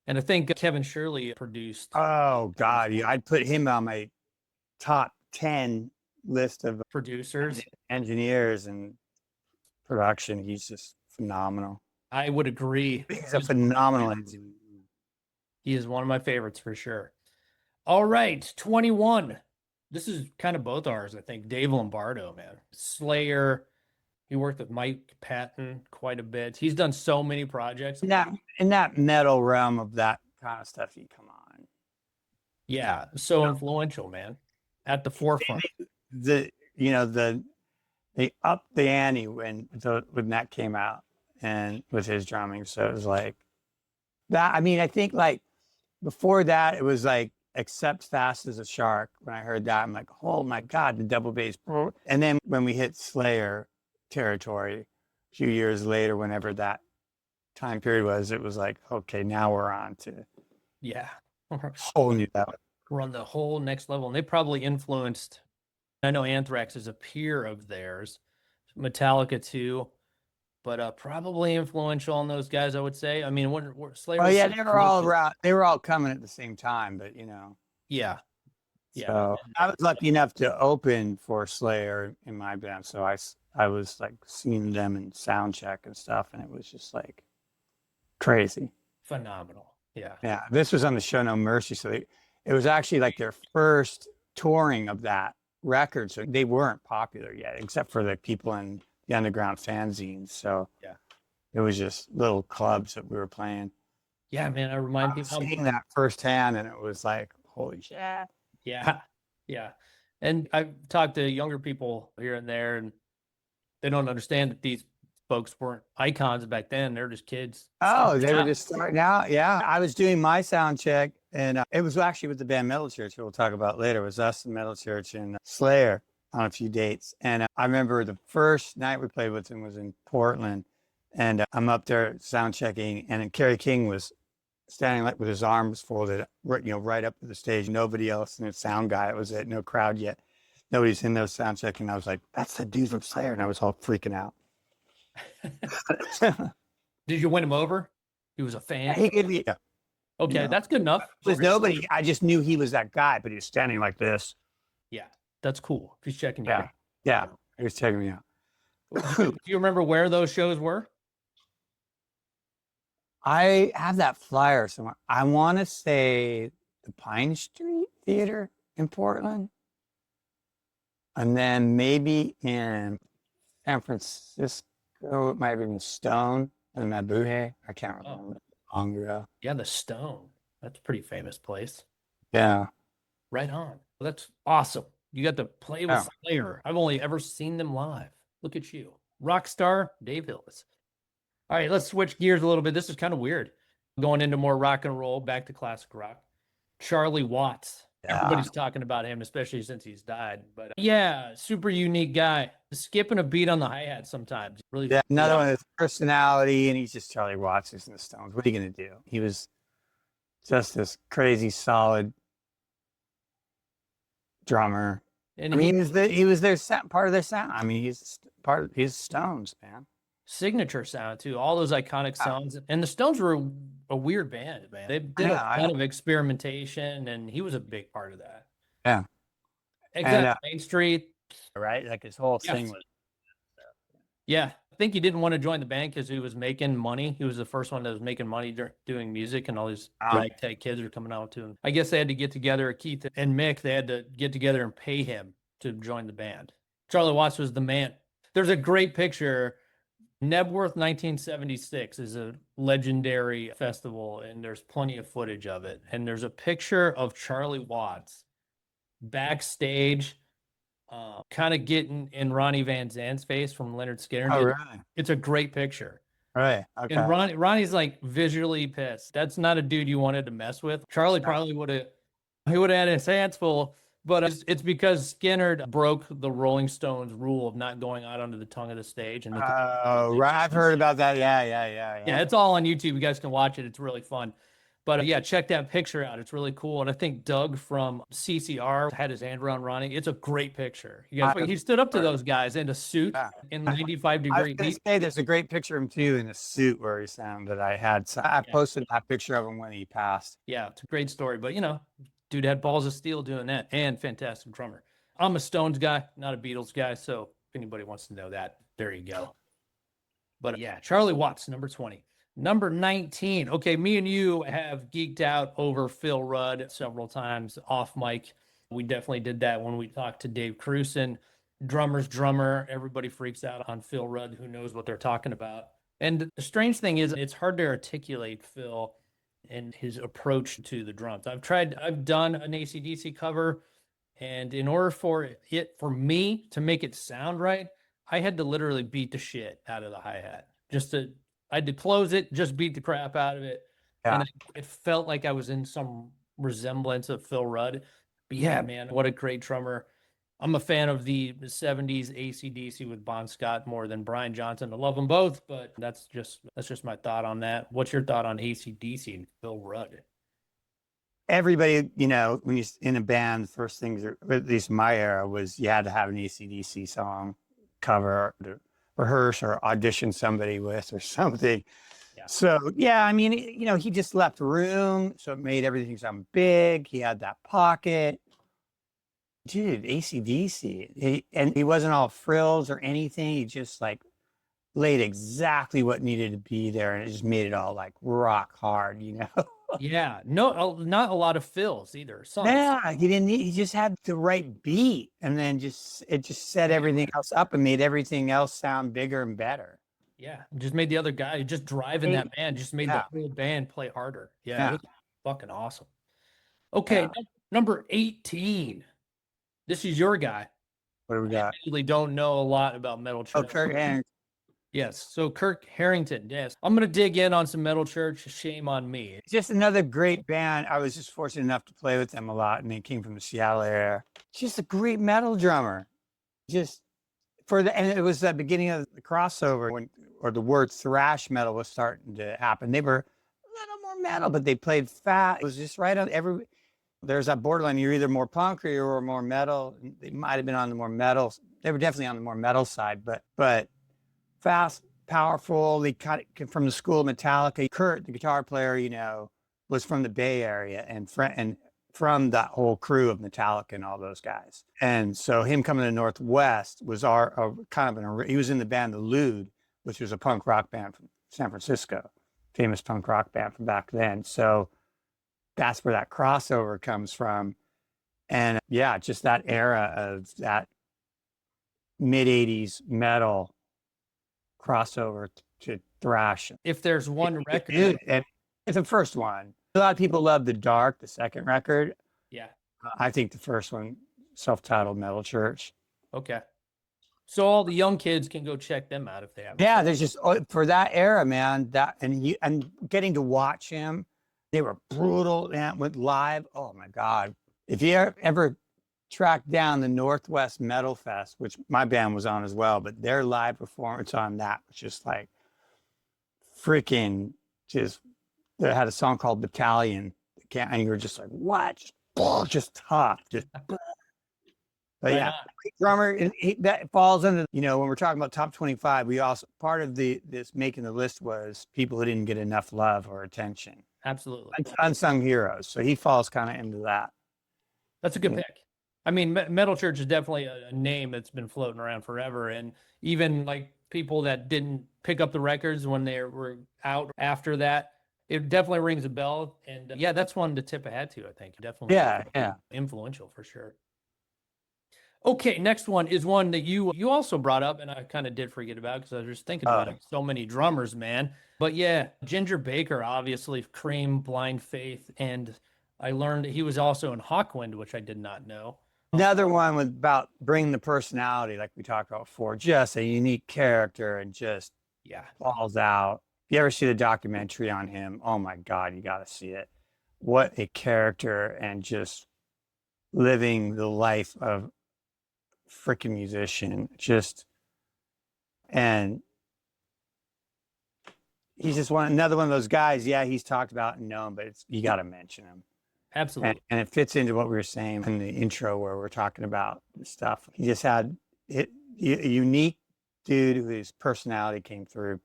Speaker 1: And I think Kevin Shirley produced.
Speaker 2: Oh, God. Yeah, I'd put him on my top 10 list of
Speaker 1: producers,
Speaker 2: engineers, and production. He's just phenomenal.
Speaker 1: I would agree.
Speaker 2: He's a phenomenal engineer.
Speaker 1: He is one of my favorites for sure. All right, 21. This is kind of both ours, I think. Dave Lombardo, man. Slayer. He worked with Mike Patton quite a bit. He's done so many projects.
Speaker 2: In that metal realm of that kind of stuff, you come on.
Speaker 1: Yeah, so influential, man. At the forefront.
Speaker 2: They upped the ante when that came out and with his drumming. So it was like that. I mean, I think like before that, it was like Accept Fast as a Shark. When I heard that, I'm like, oh my God, the double bass. And then when we hit Slayer territory a few years later, whenever that time period was, it was like, okay, now we're on to whole new level.
Speaker 1: We're on the whole next level. And they probably influenced, I know Anthrax is a peer of theirs, Metallica too, but probably influential on those guys, I would say. I mean, when Slayer.
Speaker 2: Oh yeah, they were all around. They were all coming at the same time, but
Speaker 1: Yeah.
Speaker 2: So I was lucky enough to open for Slayer in my band, so I was like seeing them in sound check and stuff, and it was just like crazy,
Speaker 1: phenomenal.
Speaker 2: Yeah. This was on the show No Mercy, so it was actually like their first touring of that record, so they weren't popular yet, except for the people in the underground fanzines. So it was just little clubs that we were playing.
Speaker 1: Yeah, man, I remind people
Speaker 2: seeing that firsthand, and it was like, holy shit.
Speaker 1: Yeah. And I've talked to younger people here and there, and they don't understand that these folks weren't icons back then. They're just kids.
Speaker 2: Oh, they were just starting out. Yeah. I was doing my sound check, and it was actually with the band Metal Church, we'll talk about later. It was us, the Metal Church, and Slayer. on a few dates. And I remember the first night we played with him was in Portland. And I'm up there sound checking, and then Kerry King was standing like with his arms folded, right up to the stage. Nobody else, and the sound guy, it was it, no crowd yet. Nobody's in there sound checking. I was like, that's the dude from Slayer. And I was all freaking out.
Speaker 1: Did you win him over? He was a fan.
Speaker 2: He gave me,
Speaker 1: Okay, that's good enough.
Speaker 2: There's nobody. I just knew he was that guy, but he was standing like this.
Speaker 1: Yeah, that's cool. He's checking you out.
Speaker 2: Yeah, he was checking me out.
Speaker 1: Do you remember where those shows were?
Speaker 2: I have that flyer somewhere. I want to say the Pine Street Theater in Portland. And then maybe in San Francisco, it might have been Stone and Mabuhay. I can't remember. Long ago.
Speaker 1: Yeah, the Stone. That's a pretty famous place.
Speaker 2: Yeah.
Speaker 1: Right on. Well, that's awesome. You got to play with Slayer. I've only ever seen them live. Look at you. Rock star Dave Hillis. All right, let's switch gears a little bit. This is kind of weird. Going into more rock and roll, back to classic rock. Charlie Watts. Yeah. Everybody's talking about him, especially since he's died. But yeah, super unique guy. Skipping a beat on the hi-hat sometimes. Really.
Speaker 2: Yeah, another one, his personality, and he's just Charlie Watts in the Stones. What are you going to do? He was just this crazy, solid drummer. And I mean, he was their part of their sound. I mean, he's Stones, man.
Speaker 1: Signature sound too. All those iconic sounds. And the Stones were a weird band, man. They did a lot of experimentation, and he was a big part of that.
Speaker 2: Yeah.
Speaker 1: Exactly. Main Street.
Speaker 2: Right? Like his whole thing was.
Speaker 1: Yeah. I think he didn't want to join the band because he was making money. He was the first one that was making money doing music, and all these ragtag kids were coming out to him. I guess they had to get together, Keith and Mick, they had to get together and pay him to join the band. Charlie Watts was the man. There's a great picture. Nebworth 1976 is a legendary festival, and there's plenty of footage of it. And there's a picture of Charlie Watts backstage, kind of getting in Ronnie Van Zant's face from Leonard Skinner.
Speaker 2: Oh, really?
Speaker 1: It's a great picture.
Speaker 2: Right. Okay.
Speaker 1: And Ronnie's like visually pissed. That's not a dude you wanted to mess with. Charlie probably would have had his hands full. But it's because Skinner broke the Rolling Stones rule of not going out onto the tongue of the stage. And
Speaker 2: right. I've heard about that. Yeah.
Speaker 1: Yeah, it's all on YouTube. You guys can watch it. It's really fun. But yeah, check that picture out. It's really cool. And I think Doug from CCR had his hand around Ronnie. It's a great picture. He stood up to those guys in a suit in 95 degree heat.
Speaker 2: There's a great picture of him too in a suit where he sounded. I had. So I posted that picture of him when he passed.
Speaker 1: Yeah, it's a great story. But dude had balls of steel doing that, and fantastic drummer. I'm a Stones guy, not a Beatles guy, so if anybody wants to know that, there you go. But yeah, Charlie Watts, number 20. Number 19. Okay, me and you have geeked out over Phil Rudd several times off mic. We definitely did that when we talked to Dave Cruzin. Drummer's drummer. Everybody freaks out on Phil Rudd. Who knows what they're talking about? And the strange thing is, it's hard to articulate Phil and his approach to the drums. I've done an AC/DC cover, and in order for me to make it sound right, I had to literally beat the shit out of the hi-hat. I had to close it, just beat the crap out of it. Yeah. And it felt like I was in some resemblance of Phil Rudd. But yeah, man, what a great drummer. I'm a fan of the 70s AC/DC with Bon Scott more than Brian Johnson. I love them both, but that's just my thought on that. What's your thought on AC/DC and Phil Rudd?
Speaker 2: Everybody, when you're in a band, the first things, at least my era, was you had to have an AC/DC song cover to rehearse or audition somebody with or something. Yeah. So, yeah, I mean, he just left room, so it made everything sound big. He had that pocket. Dude, AC/DC, he wasn't all frills or anything. He just laid exactly what needed to be there, and it just made it all rock hard,
Speaker 1: Yeah, no, not a lot of fills either.
Speaker 2: Yeah, he just had the right beat, and then it just set everything else up and made everything else sound bigger and better.
Speaker 1: Yeah, just made the other guy just driving that band, just made the whole band play harder. Yeah. It was fucking awesome. Okay, number 18. This is your guy.
Speaker 2: What do we got?
Speaker 1: I really don't know a lot about Metal Church.
Speaker 2: Oh, Kirk Harrington.
Speaker 1: Yes, so Kirk Harrington, yes. I'm going to dig in on some Metal Church. Shame on me.
Speaker 2: Just another great band. I was just fortunate enough to play with them a lot, and they came from the Seattle area. Just a great metal drummer. just and it was the beginning of the crossover or the word thrash metal was starting to happen. They were a little more metal, but they played fast. It was just right on there's that borderline. You're either more punk or you're more metal. They might have been on the more metal. They were definitely on the more metal side, but fast, powerful. They cut it from the school of Metallica. Kurt, the guitar player, was from the Bay Area and from that whole crew of Metallica and all those guys. And so him coming to Northwest was he was in the band The Lude, which was a punk rock band from San Francisco, famous punk rock band from back then. So that's where that crossover comes from. And yeah, just that era of that mid 80s metal crossover to thrash.
Speaker 1: If there's one record,
Speaker 2: dude, and it's the first one. A lot of people love The Dark, the second record.
Speaker 1: Yeah.
Speaker 2: I think the first one, self-titled Metal Church.
Speaker 1: Okay. So all the young kids can go check them out if they have.
Speaker 2: Yeah, there's just for that era, man. And getting to watch him, they were brutal, man. With live, oh my God! If you ever track down the Northwest Metal Fest, which my band was on as well, but their live performance on that was just like freaking just. They had a song called Battalion, and you were just like, what? Just tough, just. But yeah, drummer, that falls under, when we're talking about top 25, we also, part of this making the list was people who didn't get enough love or attention.
Speaker 1: Absolutely.
Speaker 2: Unsung heroes. So he falls kind of into that.
Speaker 1: That's a good pick. I mean, Metal Church is definitely a name that's been floating around forever. And even like people that didn't pick up the records when they were out after that, it definitely rings a bell. And yeah, that's one to tip a hat to, I think. Definitely.
Speaker 2: Yeah.
Speaker 1: Influential for sure. Okay, next one is one that you also brought up, and I kind of did forget about because I was just thinking about it. So many drummers, man. But yeah, Ginger Baker, obviously, Cream, Blind Faith, and I learned that he was also in Hawkwind, which I did not know.
Speaker 2: Another one was about bringing the personality, like we talked about before, just a unique character and just falls out. If you ever see the documentary on him, oh my God, you got to see it. What a character, and just living the life of freaking musician, and he's just another one of those guys. Yeah, he's talked about and known, but you got to mention him.
Speaker 1: Absolutely.
Speaker 2: And it fits into what we were saying in the intro where we're talking about stuff. He just had a unique dude whose personality came through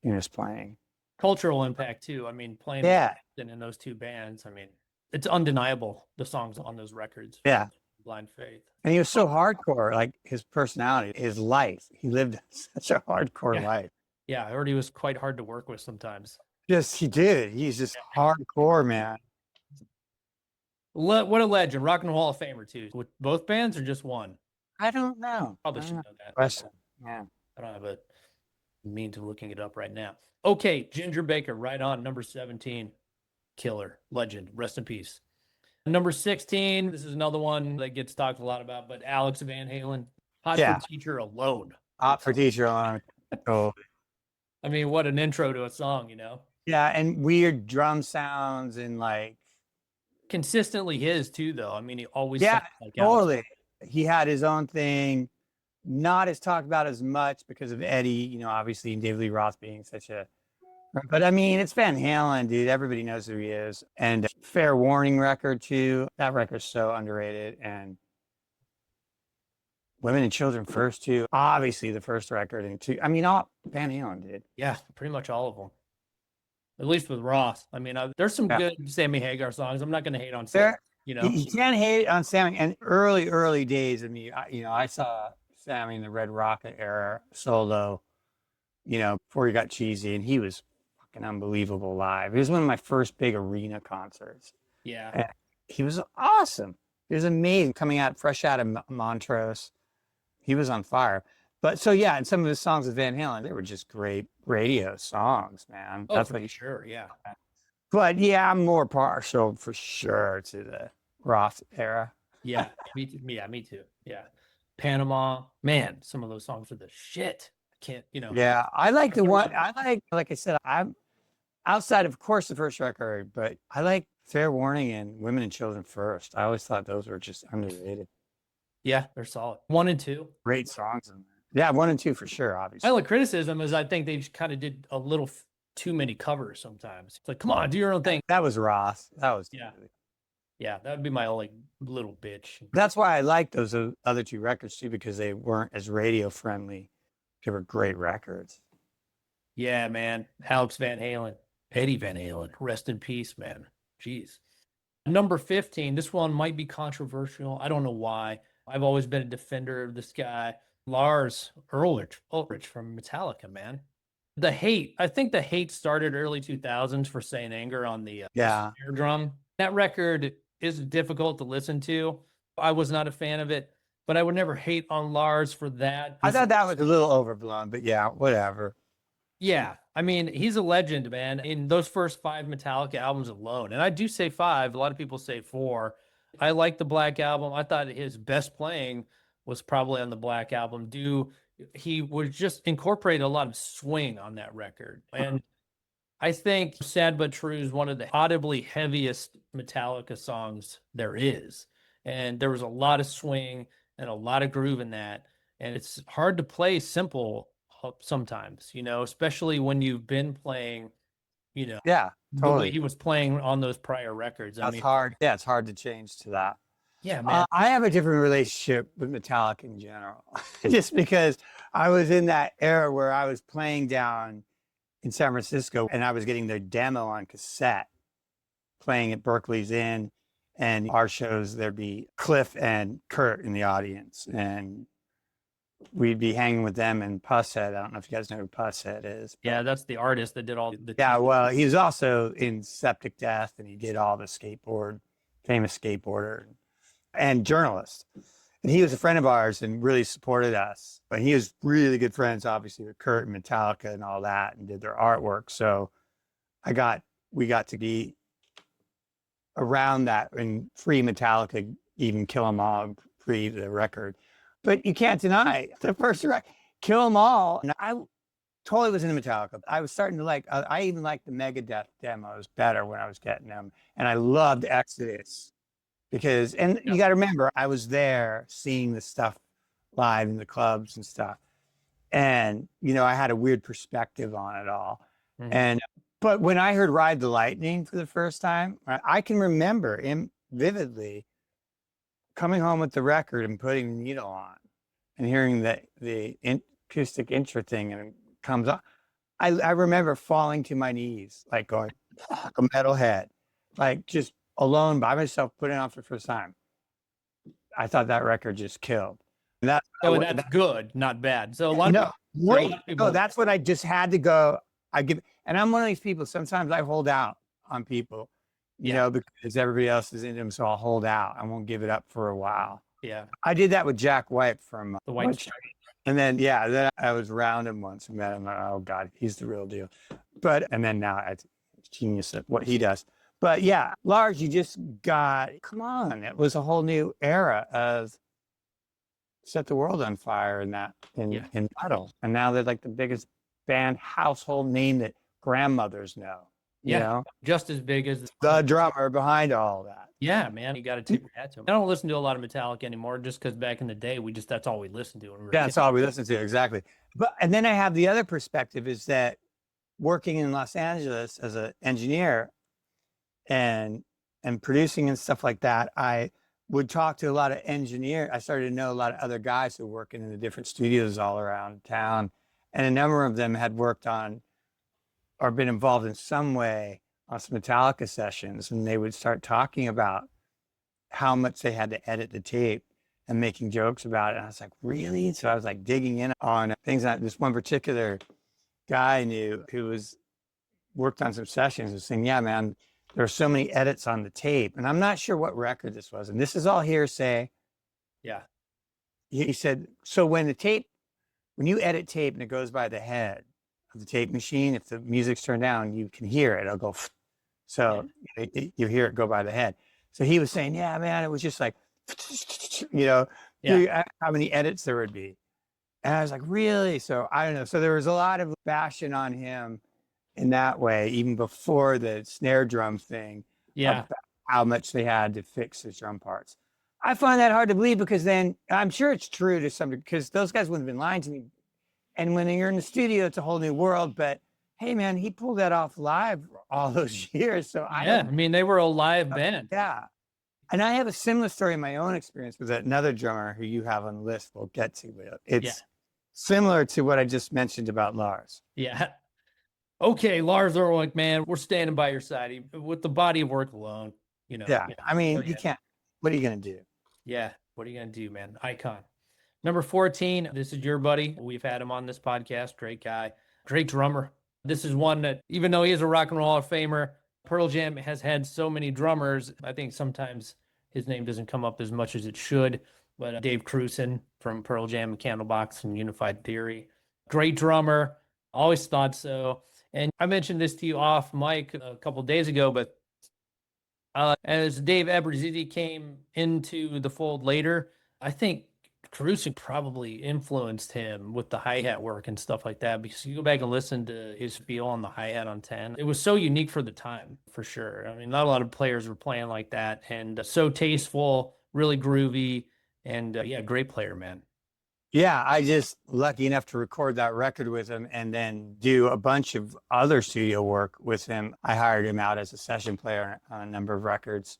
Speaker 2: in his playing.
Speaker 1: Cultural impact too. I mean, playing in those two bands, I mean, it's undeniable, the songs on those records.
Speaker 2: Yeah.
Speaker 1: Blind Faith.
Speaker 2: And he was so hardcore, like his personality, his life. He lived such a hardcore life.
Speaker 1: Yeah, I heard he was quite hard to work with sometimes.
Speaker 2: Yes, he did. He's just hardcore, man.
Speaker 1: What a legend. Rock and Roll Hall of Famer, too. With both bands or just one?
Speaker 2: I don't know.
Speaker 1: Probably should know that.
Speaker 2: Question. Yeah.
Speaker 1: I don't have a means of looking it up right now. Okay, Ginger Baker, right on, number 17. Killer, legend, rest in peace. Number 16, this is another one that gets talked a lot about, but Alex Van Halen, Hot for Teacher Alone.
Speaker 2: Hot for Teacher Alone. Oh.
Speaker 1: I mean, what an intro to a song,
Speaker 2: Yeah, and weird drum sounds and like.
Speaker 1: Consistently his too, though. I mean, he always
Speaker 2: like totally.
Speaker 1: Alex.
Speaker 2: He had his own thing, not as talked about as much because of Eddie, obviously, and David Lee Roth being such a. But I mean, it's Van Halen, dude. Everybody knows who he is. And Fair Warning record, too. That record's so underrated. And Women and Children First, too. Obviously, the first record. And two. I mean, all Van Halen did.
Speaker 1: Yeah, pretty much all of them. At least with Roth. I mean, there's some good Sammy Hagar songs. I'm not going to hate on Sammy,
Speaker 2: You can't hate on Sammy. And early days of me, I saw Sammy in the Red Rocket era solo, before he got cheesy. And he was an unbelievable live. It was one of my first big arena concerts.
Speaker 1: Yeah.
Speaker 2: And he was awesome. He was amazing coming out fresh out of Montrose. He was on fire. But so yeah, and some of his songs with Van Halen, they were just great radio songs, man.
Speaker 1: Oh, that's for sure, yeah.
Speaker 2: But yeah, I'm more partial for sure to the Roth era. Yeah,
Speaker 1: me too. Yeah, me too. Yeah. Panama, man, some of those songs are the shit. I can't,
Speaker 2: Yeah, I like the one. Like I said, I'm outside of course the first record, but I like Fair Warning and Women and Children First. I always thought those were just underrated.
Speaker 1: Yeah, they're solid. 1 and 2.
Speaker 2: Great songs in there. Yeah, 1 and 2 for sure,
Speaker 1: My
Speaker 2: obviously.
Speaker 1: only criticism is I think they just kind of did a little too many covers sometimes. It's like, come on, do your own thing.
Speaker 2: That was Ross. That was
Speaker 1: Yeah. Yeah, that would be my only little bitch.
Speaker 2: That's why I like those other 2 records too, because they weren't as radio friendly. They were great records.
Speaker 1: Yeah, man. Alex Van Halen, Eddie Van Halen, rest in peace, man. Jeez. Number 15, this one might be controversial. I don't know why. I've always been a defender of this guy. Lars Ulrich from Metallica, man. The hate, I think the hate started early 2000s for Saint Anger on the snare drum. That record is difficult to listen to. I was not a fan of it, but I would never hate on Lars for that.
Speaker 2: I thought that was a little overblown, but yeah, whatever.
Speaker 1: Yeah, I mean, he's a legend, man, in those first 5 Metallica albums alone. And I do say 5. A lot of people say 4. I like the Black Album. I thought his best playing was probably on the Black Album. He would just incorporate a lot of swing on that record. And I think Sad But True is one of the audibly heaviest Metallica songs there is. And there was a lot of swing and a lot of groove in that. And it's hard to play simple sometimes, especially when you've been playing,
Speaker 2: Yeah,
Speaker 1: the
Speaker 2: totally.
Speaker 1: way he was playing on those prior records.
Speaker 2: That's hard. Yeah, it's hard to change to that.
Speaker 1: Yeah, man.
Speaker 2: I have a different relationship with Metallica in general, just because I was in that era where I was playing down in San Francisco and I was getting their demo on cassette, playing at Berkeley's Inn, and our shows, there'd be Cliff and Kurt in the audience, and we'd be hanging with them and Pusshead. I don't know if you guys know who Pusshead is.
Speaker 1: Yeah, that's the artist that did all the.
Speaker 2: Yeah, well, he was also in Septic Death, and he did all the famous skateboarder and journalist. And he was a friend of ours and really supported us. But he was really good friends, obviously, with Kurt and Metallica and all that, and did their artwork. So we got to be around that and free Metallica, even Kill 'Em All, free the record. But you can't deny the first record, Kill 'Em All. And I totally was into Metallica. I was starting to I even liked the Megadeth demos better when I was getting them. And I loved Exodus because, and you got to remember, I was there seeing the stuff live in the clubs and stuff. And, I had a weird perspective on it all. Mm-hmm. But when I heard Ride the Lightning for the first time, I can remember him vividly coming home with the record and putting the needle on and hearing the acoustic intro thing and it comes on. I remember falling to my knees, like going, like a metalhead, like just alone by myself, putting it on for the first time. I thought that record just killed. And that's
Speaker 1: good, not bad. So a lot of
Speaker 2: people, that's what I just had to go. And I'm one of these people, sometimes I hold out on people, because everybody else is into them. So I'll hold out. I won't give it up for a while.
Speaker 1: Yeah.
Speaker 2: I did that with Jack White from
Speaker 1: the White Stripes.
Speaker 2: And then, then I was around him once and met him. Oh God, he's the real deal. And then now it's genius at what he does. But yeah, Lars, you just come on. It was a whole new era of set the world on fire in metal. And now they're like the biggest band household name that grandmothers know.
Speaker 1: Just as big as
Speaker 2: the drummer behind all that.
Speaker 1: Yeah, man, you got to tip your hat to him. I don't listen to a lot of Metallica anymore, just because back in the day that's all we listened to.
Speaker 2: That's all we listened to, exactly. And then I have the other perspective is that working in Los Angeles as an engineer and producing and stuff like that, I would talk to a lot of engineers. I started to know a lot of other guys who were working in the different studios all around town, and a number of them had worked on or been involved in some way on some Metallica sessions, and they would start talking about how much they had to edit the tape and making jokes about it. And I was like, really? So I was like digging in on things that this one particular guy I knew who worked on some sessions was saying, yeah, man, there are so many edits on the tape. And I'm not sure what record this was. And this is all hearsay.
Speaker 1: Yeah.
Speaker 2: He said, so when you edit tape and it goes by the head of the tape machine, if the music's turned down, you can hear it. It'll go. So you hear it go by the head. So he was saying, yeah, man, it was just like, how many edits there would be. And I was like, really? So I don't know. So there was a lot of bashing on him in that way, even before the snare drum thing.
Speaker 1: Yeah.
Speaker 2: About how much they had to fix his drum parts. I find that hard to believe because then I'm sure it's true to some degree because those guys wouldn't have been lying to me. And when you're in the studio, it's a whole new world. But hey, man, he pulled that off live all those years. So I
Speaker 1: Yeah,
Speaker 2: don't.
Speaker 1: I mean, they were a live band.
Speaker 2: Yeah. And I have a similar story in my own experience with another drummer who you have on the list we'll get to. But it's similar to what I just mentioned about Lars.
Speaker 1: Yeah. Okay, Lars Ulrich, man, we're standing by your side with the body of work alone.
Speaker 2: Yeah. I mean,
Speaker 1: Oh,
Speaker 2: you can't. What are you going to do?
Speaker 1: Yeah. What are you going to do, man? Icon. Number 14, this is your buddy. We've had him on this podcast. Great guy, great drummer. This is one that, even though he is a rock and roll Hall of Famer, Pearl Jam has had so many drummers. I think sometimes his name doesn't come up as much as it should. But Dave Cruzin from Pearl Jam and Candlebox and Unified Theory. Great drummer. Always thought so. And I mentioned this to you off mic a couple of days ago, but as Dave Abruzzese came into the fold later, I think Cruzin probably influenced him with the hi-hat work and stuff like that, because you go back and listen to his feel on the hi-hat on 10. It was so unique for the time, for sure. I mean, not a lot of players were playing like that, and so tasteful, really groovy, and yeah, great player, man.
Speaker 2: Yeah, I just lucky enough to record that record with him and then do a bunch of other studio work with him. I hired him out as a session player on a number of records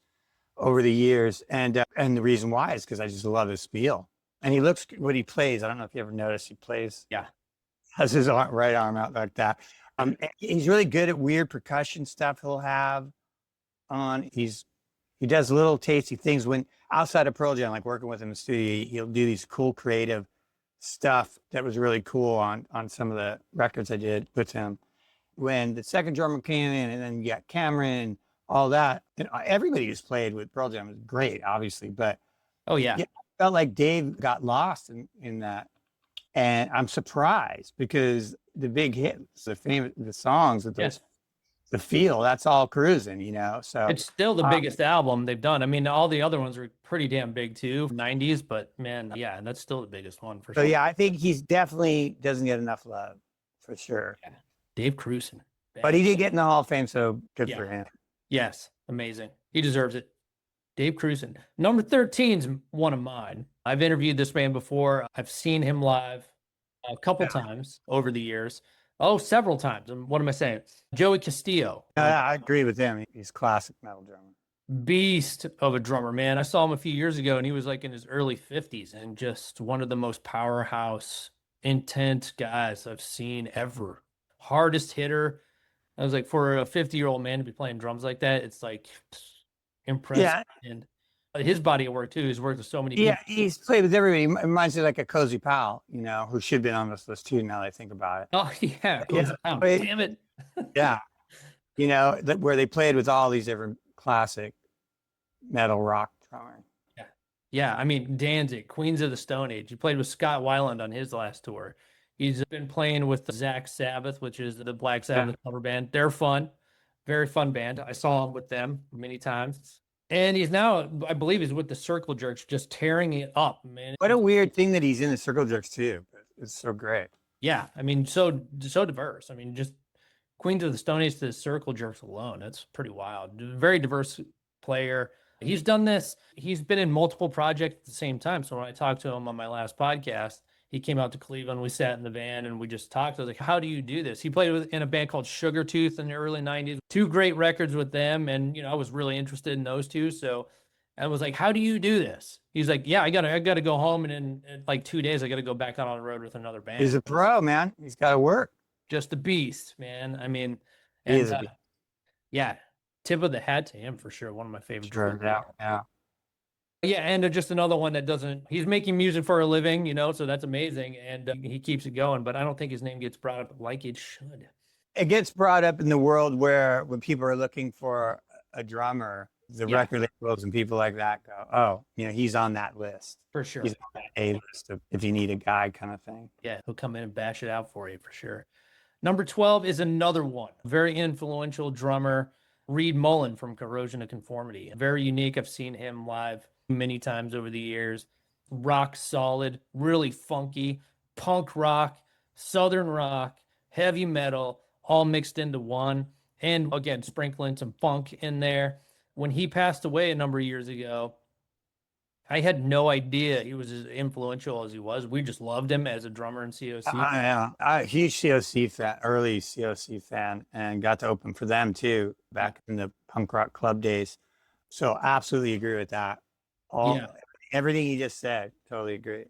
Speaker 2: over the years. And the reason why is because I just love his feel. And he looks what he plays. I don't know if you ever noticed he plays.
Speaker 1: Yeah.
Speaker 2: Has his right arm out like that. He's really good at weird percussion stuff he'll have on. He does little tasty things when outside of Pearl Jam, like working with him in the studio, he'll do these cool creative stuff that was really cool on some of the records I did with him. When the second drummer came in and then you got Cameron and all that, and everybody who's played with Pearl Jam is great, obviously, but
Speaker 1: yeah,
Speaker 2: I felt like Dave got lost in that. And I'm surprised because the big hits, the songs with the feel, that's all Cruzin, so
Speaker 1: it's still the biggest album they've done. I mean, all the other ones are pretty damn big too, 90s, but man, yeah, that's still the biggest one for sure.
Speaker 2: So yeah, I think he's definitely doesn't get enough love for sure.
Speaker 1: Yeah. Dave Cruzin.
Speaker 2: But he did get in the Hall of Fame, so good for him.
Speaker 1: Yes, amazing. He deserves it. Dave Cruzin. Number 13 is one of mine. I've interviewed this man before. I've seen him live a couple times over the years. Oh, several times. And what am I saying? Joey Castillo.
Speaker 2: I agree with him. He's classic metal drummer.
Speaker 1: Beast of a drummer, man. I saw him a few years ago and he was like in his early 50s and just one of the most powerhouse, intense guys I've seen ever. Hardest hitter. I was like, for a 50-year-old man to be playing drums like that, it's like impressive. Yeah. And his body of work too. He's worked with so many people.
Speaker 2: Yeah, he's played with everybody. It reminds me like a Cozy Powell, who should have been on this list too now that I think about it.
Speaker 1: Oh, yeah. Damn it.
Speaker 2: Yeah. Where they played with all these different classic metal rock drummers.
Speaker 1: Yeah. Yeah. I mean, Danzig, Queens of the Stone Age. He played with Scott Weiland on his last tour. He's been playing with Zach Sabbath, which is the Black Sabbath cover band. They're fun. Very fun band. I saw him with them many times. And he's now, I believe he's with the Circle Jerks, just tearing it up, man.
Speaker 2: What a weird thing that he's in the Circle Jerks too. It's so great.
Speaker 1: Yeah. I mean, so diverse. I mean, just Queens of the Stone Age to the Circle Jerks alone. That's pretty wild. Very diverse player. He's done this. He's been in multiple projects at the same time. So when I talked to him on my last podcast, he came out to Cleveland. We sat in the van and we just talked. I was like, how do you do this? He played in a band called Sugar Tooth in the early 90s. 2 great records with them. And, I was really interested in those two. So I was like, how do you do this? He's like, yeah, I gotta go home. And in like 2 days, I got to go back out on the road with another band.
Speaker 2: He's a pro, man. He's got to work.
Speaker 1: Just a beast, man. I mean, and, yeah, tip of the hat to him for sure. One of my favorite.
Speaker 2: Yeah.
Speaker 1: Yeah, and just another one that he's making music for a living, so that's amazing. And he keeps it going, but I don't think his name gets brought up like it should.
Speaker 2: It gets brought up in the world where when people are looking for a drummer, the record labels and people like that go, oh, he's on that list.
Speaker 1: For sure.
Speaker 2: He's on that A list of if you need a guy kind of thing.
Speaker 1: Yeah, he'll come in and bash it out for you for sure. Number 12 is another one. Very influential drummer, Reed Mullen from Corrosion of Conformity. Very unique. I've seen him live many times over the years. Rock solid, really funky, punk rock, southern rock, heavy metal, all mixed into one. And again, sprinkling some funk in there. When he passed away a number of years ago, I had no idea he was as influential as he was. We just loved him as a drummer in COC.
Speaker 2: Yeah, I huge COC fan, early COC fan, and got to open for them too back in the punk rock club days. So absolutely agree with that.
Speaker 1: Yeah.
Speaker 2: Everything you just said, totally agree.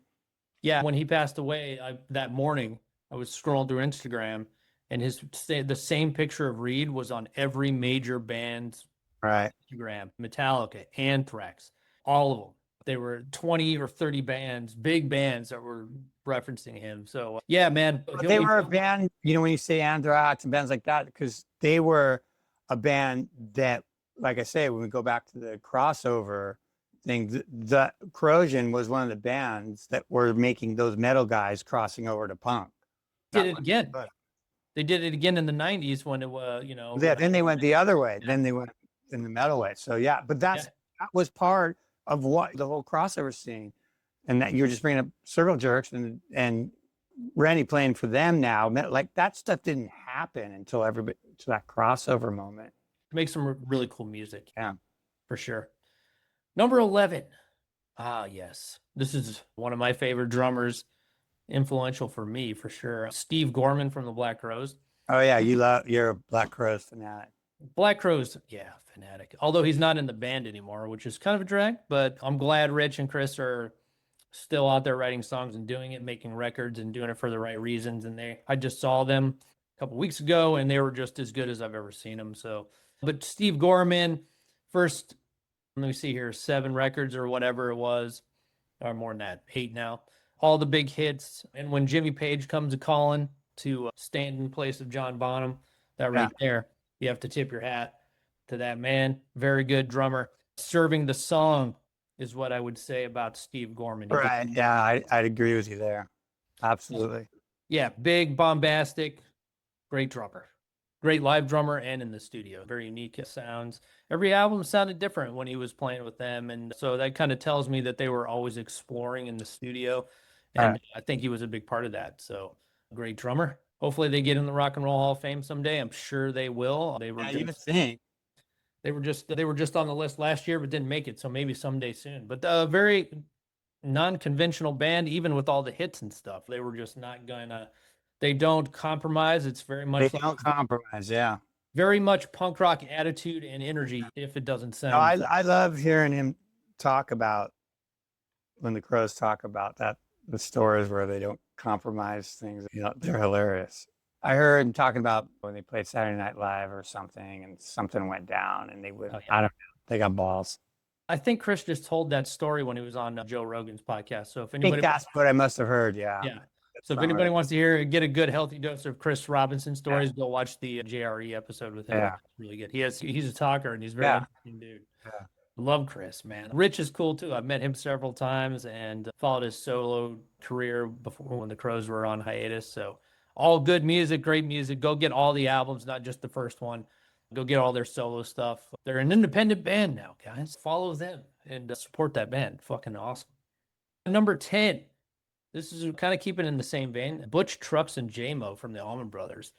Speaker 1: Yeah. When he passed away that morning, I was scrolling through Instagram and the same picture of Reed was on every major band's
Speaker 2: Right.
Speaker 1: Instagram. Metallica, Anthrax, all of them. There were 20 or 30 bands, big bands that were referencing him. So yeah, man.
Speaker 2: But they were a band, you know, when you say Anthrax and bands like that, because they were a band that, like I say, when we go back to the crossover thing, the Corrosion was one of the bands that were making those metal guys crossing over to punk.
Speaker 1: Did it again. They did it again in the 90s when it was, you know.
Speaker 2: Yeah, then they went the other way. Then they went in the metal way. So yeah, but that was part of what the whole crossover scene, and that you're just bringing up Circle Jerks and Randy playing for them now. Like that stuff didn't happen until to that crossover moment.
Speaker 1: Make some really cool music.
Speaker 2: Yeah,
Speaker 1: for sure. Number 11. Ah, yes. This is one of my favorite drummers, influential for me for sure. Steve Gorman from the Black Crowes.
Speaker 2: Oh yeah, you're a Black Crowes fanatic.
Speaker 1: Black Crowes, yeah, fanatic. Although he's not in the band anymore, which is kind of a drag, but I'm glad Rich and Chris are still out there writing songs and doing it, making records and doing it for the right reasons. And I just saw them a couple weeks ago and they were just as good as I've ever seen them. So, but Steve Gorman, first, let me see here, 7 records or whatever it was, or more than that, 8 now. All the big hits. And when Jimmy Page comes a calling to stand in place of John Bonham, that right there, you have to tip your hat to that man. Very good drummer. Serving the song is what I would say about Steve Gorman.
Speaker 2: Right. Yeah, I'd agree with you there. Absolutely.
Speaker 1: Yeah, big, bombastic, great drummer. Great live drummer and in the studio. Very unique sounds. Every album sounded different when he was playing with them. And so that kind of tells me that they were always exploring in the studio. And I think he was a big part of that. So great drummer. Hopefully they get in the Rock and Roll Hall of Fame someday. I'm sure they will. They were they were just on the list last year, but didn't make it. So maybe someday soon. But a very non-conventional band, even with all the hits and stuff. They were just not gonna. They don't compromise. It's very much.
Speaker 2: They don't compromise. Yeah.
Speaker 1: Very much punk rock attitude and energy. If it doesn't sound.
Speaker 2: No, I love hearing him talk about when the Crowes talk about that. The stories where they don't compromise things, you know, they're hilarious. I heard him talking about when they played Saturday Night Live or something and something went down and they would, I don't know, they got balls.
Speaker 1: I think Chris just told that story when he was on Joe Rogan's podcast. So if
Speaker 2: anybody, I think that's what I must have heard. Yeah.
Speaker 1: Yeah. So if anybody wants to get a good healthy dose of Chris Robinson stories, go watch the JRE episode with him. Yeah. It's really good. He's a talker and he's very interesting dude. Yeah. Love Chris, man. Rich is cool too. I've met him several times and followed his solo career before when the Crowes were on hiatus. So all good music, great music. Go get all the albums, not just the first one. Go get all their solo stuff. They're an independent band now, guys. Follow them and support that band. Fucking awesome. Number 10. This is kind of keeping in the same vein. Butch, Trucks, and Jaimoe from the Allman Brothers.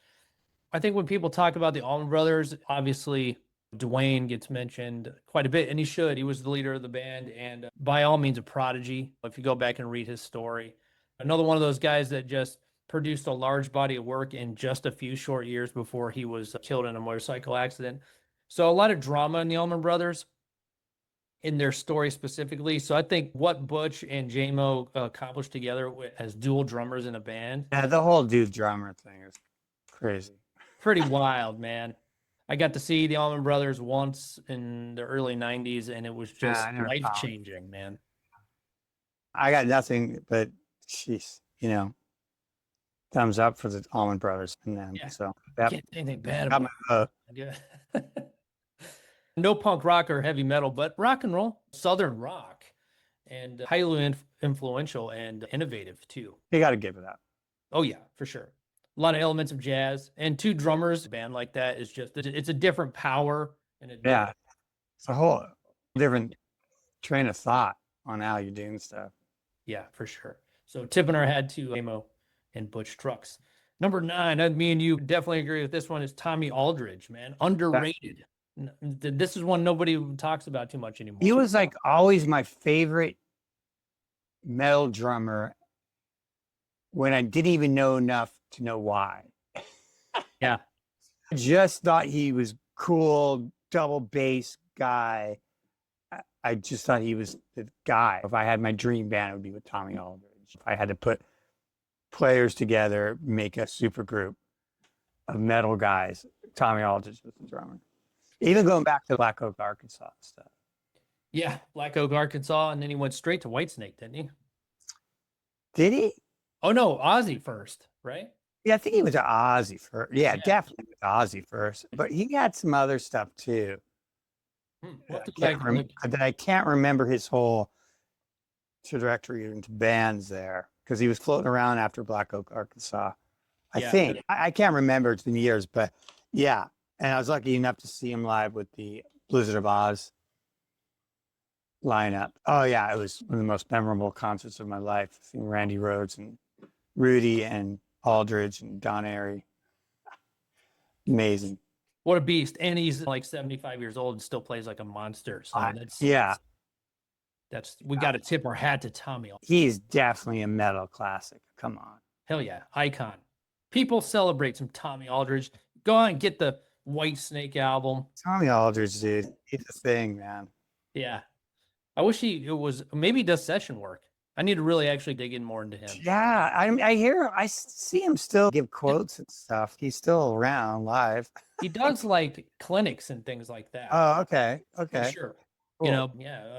Speaker 1: I think when people talk about the Allman Brothers, obviously Dwayne gets mentioned quite a bit, and he should. He was the leader of the band, and by all means a prodigy. If you go back and read his story, another one of those guys that just produced a large body of work in just a few short years before he was killed in a motorcycle accident. So a lot of drama in the Allman Brothers in their story specifically. So I think what Butch and Jaimoe accomplished together as dual drummers in a band.
Speaker 2: Yeah, the whole dude drummer thing is crazy.
Speaker 1: Pretty wild, man. I got to see the Allman Brothers once in the early 90s, and it was just life-changing, man.
Speaker 2: I got nothing but, jeez, you know, thumbs up for the Allman Brothers and them. Yeah. So
Speaker 1: can't say anything bad about it. No punk rock or heavy metal, but rock and roll, Southern rock, and highly influential and innovative, too.
Speaker 2: You got to give it that.
Speaker 1: Oh, yeah, for sure. A lot of elements of jazz, and 2 drummers, a band like that is just, it's a different power. And
Speaker 2: it's a whole different train of thought on how you're doing stuff.
Speaker 1: Yeah, for sure. So tipping our hat to Jaimoe and Butch Trucks. Number 9, me and you definitely agree with this one, is Tommy Aldridge, man. Underrated. This is one nobody talks about too much anymore.
Speaker 2: He was like always my favorite metal drummer when I didn't even know enough to know why.
Speaker 1: Yeah.
Speaker 2: I just thought he was cool, double bass guy. I just thought he was the guy. If I had my dream band, it would be with Tommy Aldridge. If I had to put players together, make a super group of metal guys, Tommy Aldridge was the drummer. Even going back to Black Oak, Arkansas stuff.
Speaker 1: Yeah, Black Oak, Arkansas, and then he went straight to Whitesnake, didn't he?
Speaker 2: Did he?
Speaker 1: Oh no, Ozzy first, right?
Speaker 2: Yeah, I think he was an Ozzy first. Yeah,
Speaker 1: Yeah.
Speaker 2: definitely was Ozzy first. But he had some other stuff too.
Speaker 1: We'll have to
Speaker 2: That I can't remember his whole trajectory into bands there because he was floating around after Black Oak, Arkansas. I think I can't remember. It's been years, but yeah. And I was lucky enough to see him live with the Blizzard of Oz lineup. Oh yeah, it was one of the most memorable concerts of my life. Seeing Randy Rhoads and Rudy and Aldridge and Don Airy. Amazing.
Speaker 1: What a beast. And he's like 75 years old and still plays like a monster. So we got to tip our hat to Tommy.
Speaker 2: He's definitely a metal classic. Come on.
Speaker 1: Hell yeah. Icon. People celebrate some Tommy Aldridge. Go on and get the Whitesnake album.
Speaker 2: Tommy Aldridge, dude. He's a thing, man.
Speaker 1: Yeah. I wish maybe he does session work. I need to really actually dig in more into him.
Speaker 2: Yeah, I see him still give quotes and stuff. He's still around live.
Speaker 1: He does like clinics and things like that.
Speaker 2: Oh, okay.
Speaker 1: For sure. Cool.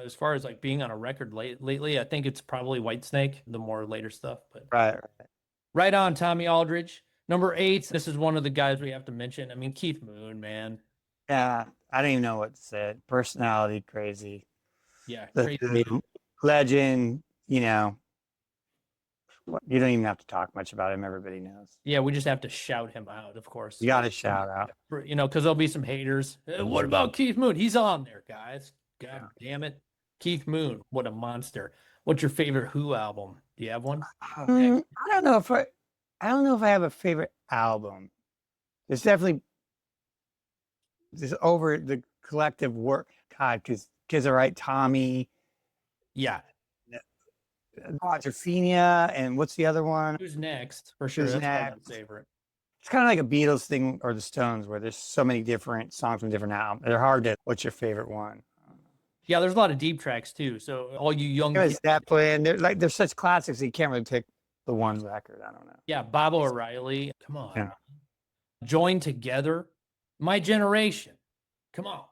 Speaker 1: As far as like being on a record lately, I think it's probably Whitesnake, the more later stuff. But right on, Tommy Aldridge. Number 8, this is one of the guys we have to mention. I mean, Keith Moon, man.
Speaker 2: Yeah, I don't even know what to say. Personality, crazy.
Speaker 1: Yeah,
Speaker 2: crazy. Legend. You know, you don't even have to talk much about him. Everybody knows.
Speaker 1: Yeah, we just have to shout him out, of course.
Speaker 2: You got to shout out.
Speaker 1: Because there'll be some haters. What about Keith Moon? He's on there, guys. God damn it. Keith Moon, what a monster. What's your favorite Who album? Do you have one?
Speaker 2: I don't know if I have a favorite album. There's definitely over the collective work. God, because Kids Are Right, Tommy.
Speaker 1: Yeah.
Speaker 2: Quadrophenia, and what's the other one?
Speaker 1: Who's Next? For sure. That's my favorite.
Speaker 2: It's kind of like a Beatles thing or the Stones, where there's so many different songs from different albums. They're hard to. What's your favorite one?
Speaker 1: Yeah, there's a lot of deep tracks too. So all you young
Speaker 2: kids, Zeppelin, they're such classics. You can't really pick the one record. I don't know.
Speaker 1: Yeah, Bob O'Reilly. Come on. Yeah. Join Together. My Generation. Come on.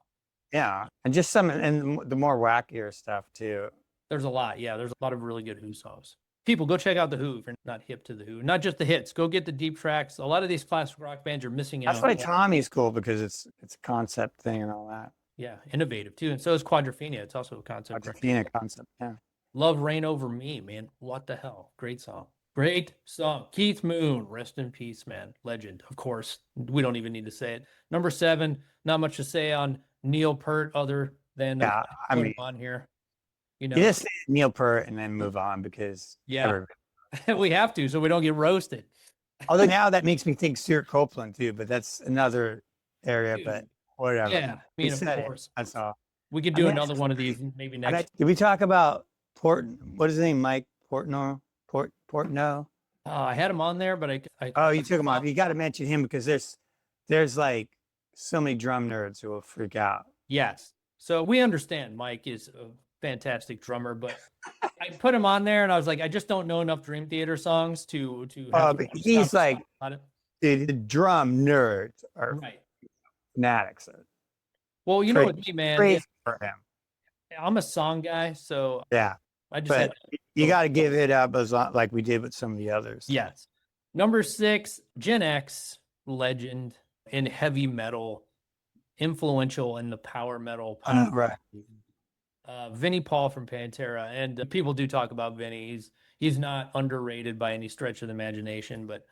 Speaker 2: Yeah, and just some, and the more wackier stuff too.
Speaker 1: There's a lot. Yeah, there's a lot of really good Who songs. People, go check out the Who if you're not hip to the Who. Not just the hits. Go get the deep tracks. A lot of these classic rock bands are missing out.
Speaker 2: That's why Tommy's cool, because it's a concept thing and all that.
Speaker 1: Yeah, innovative too. And so is Quadrophenia. It's also a concept.
Speaker 2: Quadrophenia concept, yeah.
Speaker 1: Love Reign Over Me, man. What the hell? Great song. Great song. Keith Moon, rest in peace, man. Legend, of course. We don't even need to say it. Number 7, not much to say on Neil Peart other than on here. You
Speaker 2: just say Neil Peart and then move on, because
Speaker 1: we have to, so we don't get roasted.
Speaker 2: Although now that makes me think Stuart Copeland too, but that's another area. Dude. But whatever.
Speaker 1: Yeah, I mean, of course.
Speaker 2: That's all.
Speaker 1: We could do another one of these maybe next.
Speaker 2: Did we talk about what is his name? Mike Portnoy? Portnoy?
Speaker 1: Oh, I had him on there, but
Speaker 2: you took him off. You got to mention him, because there's like so many drum nerds who will freak out.
Speaker 1: Yes. So we understand Mike is a fantastic drummer, but I put him on there and I was like, I just don't know enough Dream Theater songs to have
Speaker 2: he's like, dude, the drum nerds are fanatics.
Speaker 1: Well, you know what, man,
Speaker 2: crazy for him.
Speaker 1: I'm a song guy, so
Speaker 2: yeah.
Speaker 1: I just
Speaker 2: you got to give it up as like we did with some of the others.
Speaker 1: Yes. Number 6, Gen X legend in heavy metal, influential in the power metal.
Speaker 2: Right.
Speaker 1: Vinnie Paul from Pantera, and people do talk about Vinnie. He's not underrated by any stretch of the imagination, but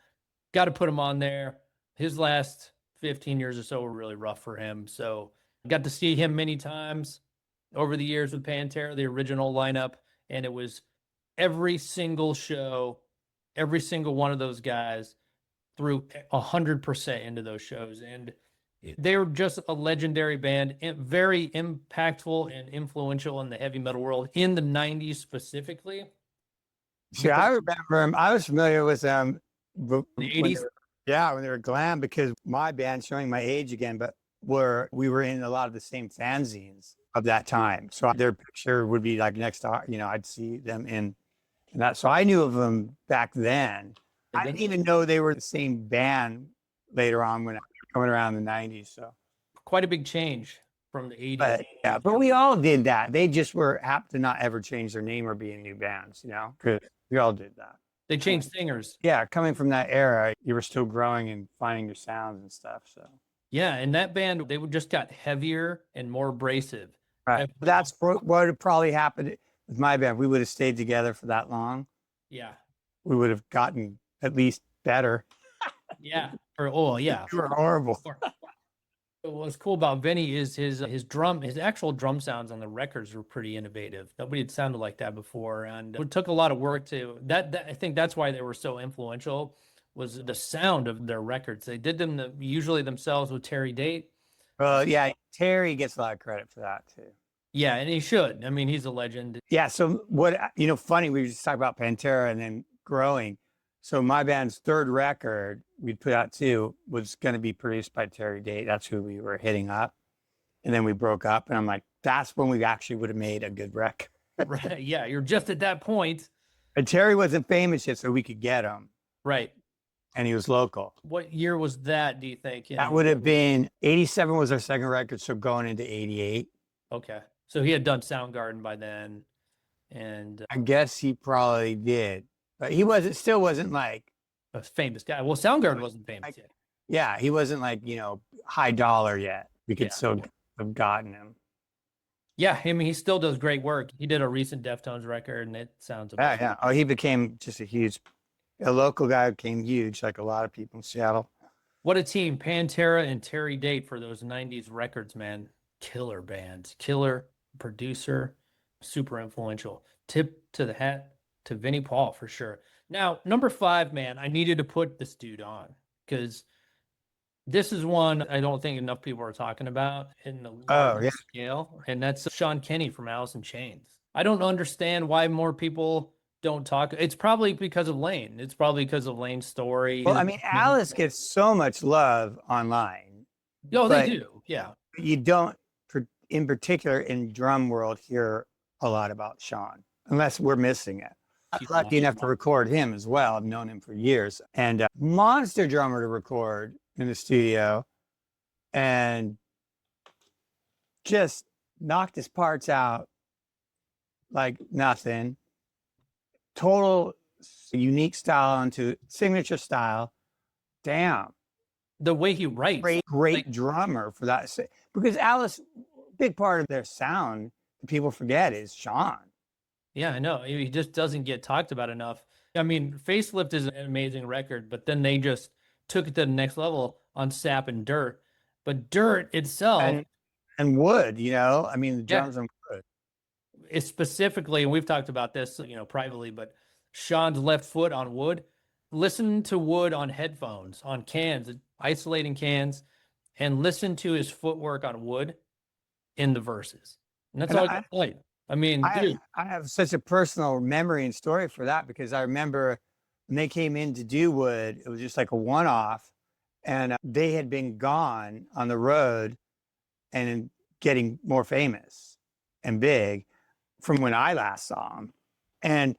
Speaker 1: got to put him on there. His last 15 years or so were really rough for him. So got to see him many times over the years with Pantera, the original lineup, and it was every single show, every single one of those guys threw 100% into those shows, and they were just a legendary band, very impactful and influential in the heavy metal world in the 90s specifically.
Speaker 2: See, I remember him. I was familiar with them
Speaker 1: The
Speaker 2: when
Speaker 1: 80s?
Speaker 2: when they were glam, because my band, showing my age again, but we were in a lot of the same fanzines of that time. So their picture would be like next to, I'd see them in that. So I knew of them back then. I didn't even know they were the same band later on when I was coming around the 90s. So
Speaker 1: Quite a big change from the 80s.
Speaker 2: but yeah, but we all did that. They just were apt to not ever change their name or be in new bands, because we all did that.
Speaker 1: They changed singers.
Speaker 2: Yeah, coming from that era, you were still growing and finding your sounds and stuff. So
Speaker 1: Yeah, and that band, they just got heavier and more abrasive.
Speaker 2: right, that's what would probably happened with my band. We would have stayed together for that long.
Speaker 1: Yeah.
Speaker 2: We would have gotten at least better.
Speaker 1: Yeah. Oh, yeah.
Speaker 2: We were horrible.
Speaker 1: What's cool about Vinnie is his actual drum sounds on the records were pretty innovative. Nobody had sounded like that before, and it took a lot of work to that. I think that's why they were so influential, was the sound of their records. They did them usually themselves with Terry Date.
Speaker 2: Yeah, Terry gets a lot of credit for that too.
Speaker 1: Yeah, and he should. I mean, he's a legend.
Speaker 2: Yeah. So funny, we were just talking about Pantera and then growing. So my band's third record we'd put out too was going to be produced by Terry Date. That's who we were hitting up. And then we broke up, and I'm like, that's when we actually would have made a good record.
Speaker 1: Right. Yeah. You're just at that point.
Speaker 2: And Terry wasn't famous yet, so we could get him.
Speaker 1: Right.
Speaker 2: And he was local.
Speaker 1: What year was that, do you think?
Speaker 2: That would have been 87 was our second record. So going into 88.
Speaker 1: Okay. So he had done Soundgarden by then. And
Speaker 2: I guess he probably did. But he still wasn't like
Speaker 1: a famous guy. Well, Soundgarden wasn't famous yet.
Speaker 2: Yeah, he wasn't like, high dollar yet. We could still have gotten him.
Speaker 1: Yeah, I mean, he still does great work. He did a recent Deftones record, and it sounds amazing.
Speaker 2: Yeah. Oh, he became just a local guy, became huge, like a lot of people in Seattle.
Speaker 1: What a team, Pantera and Terry Date for those 90s records, man. Killer bands, killer producer, super influential. Tip to the hat to Vinnie Paul for sure. Now, number 5, man, I needed to put this dude on because this is one I don't think enough people are talking about in the larger scale, and that's Sean Kinney from Alice in Chains. I don't understand why more people don't talk. It's probably because of Lane. It's probably because of Lane's story.
Speaker 2: Well, I mean, Alice gets so much love online.
Speaker 1: Oh, they do. Yeah.
Speaker 2: You don't, in particular in drum world, hear a lot about Sean, unless we're missing it. I'm lucky enough to record him as well. I've known him for years, and monster drummer to record in the studio, and just knocked his parts out like nothing. Total unique style onto signature style. Damn.
Speaker 1: The way he writes.
Speaker 2: Great drummer for that. Because Alice, big part of their sound that people forget is Sean.
Speaker 1: Yeah, I know. He just doesn't get talked about enough. I mean, Facelift is an amazing record, but then they just took it to the next level on Sap and Dirt. But Dirt itself.
Speaker 2: And Wood, I mean, the drums on Wood.
Speaker 1: It's specifically, and we've talked about this, privately, but Sean's left foot on Wood. Listen to Wood on headphones, on cans, isolating cans, and listen to his footwork on Wood in the verses. And that's all I played. I mean,
Speaker 2: I have such a personal memory and story for that, because I remember when they came in to do Wood, it was just like a one-off, and they had been gone on the road and getting more famous and big from when I last saw them. And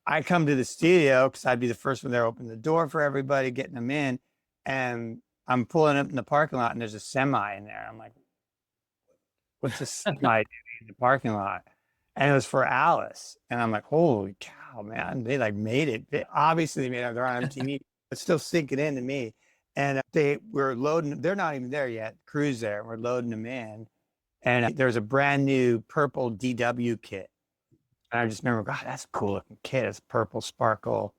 Speaker 2: I come to the studio because I'd be the first one there, open the door for everybody, getting them in, and I'm pulling up in the parking lot, and there's a semi in there. I'm like, what's a semi doing in the parking lot? And it was for Alice. And I'm like, holy cow, man. They made it. Obviously, they're on MTV, but still sinking into me. And they were loading, they're not even there yet. Crew's there. We're loading them in. And there's a brand new purple DW kit. And I just remember, God, that's a cool looking kit. It's a purple sparkle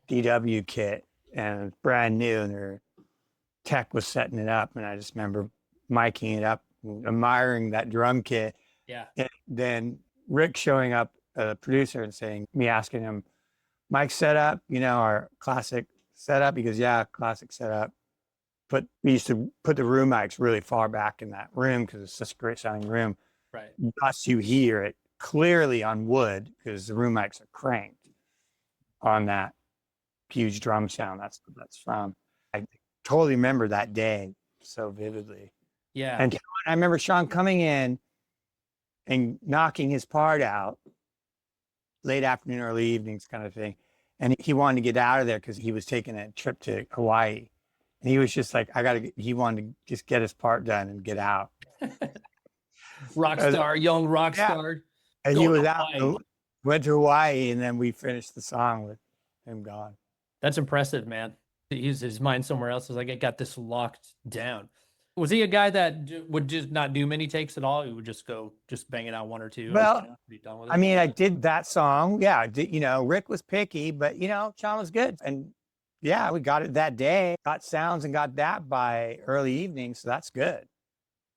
Speaker 2: DW kit. And it's brand new. And their tech was setting it up. And I just remember miking it up, admiring that drum kit.
Speaker 1: Yeah.
Speaker 2: And then Rick showing up, a producer, and asking him, mic setup, our classic setup. He goes, yeah, classic setup. But we used to put the room mics really far back in that room because it's such a great sounding room.
Speaker 1: Right.
Speaker 2: Thus you hear it clearly on Wood because the room mics are cranked. on that huge drum sound. That's from. I totally remember that day so vividly.
Speaker 1: Yeah.
Speaker 2: And I remember Sean coming in and knocking his part out late afternoon, early evenings kind of thing. And he wanted to get out of there because he was taking a trip to Hawaii. And he was just like, he wanted to just get his part done and get out.
Speaker 1: Rock star, young rock star.
Speaker 2: And he was out, went to Hawaii, and then we finished the song with him gone.
Speaker 1: That's impressive, man. His mind somewhere else. Is like, I got this locked down. Was he a guy that would just not do many takes at all? He would just bang it out one or two.
Speaker 2: Well,
Speaker 1: be done with it?
Speaker 2: I mean, I did that song. Yeah, Rick was picky, but Sean was good. And yeah, we got it that day, got sounds and got that by early evening. So that's good.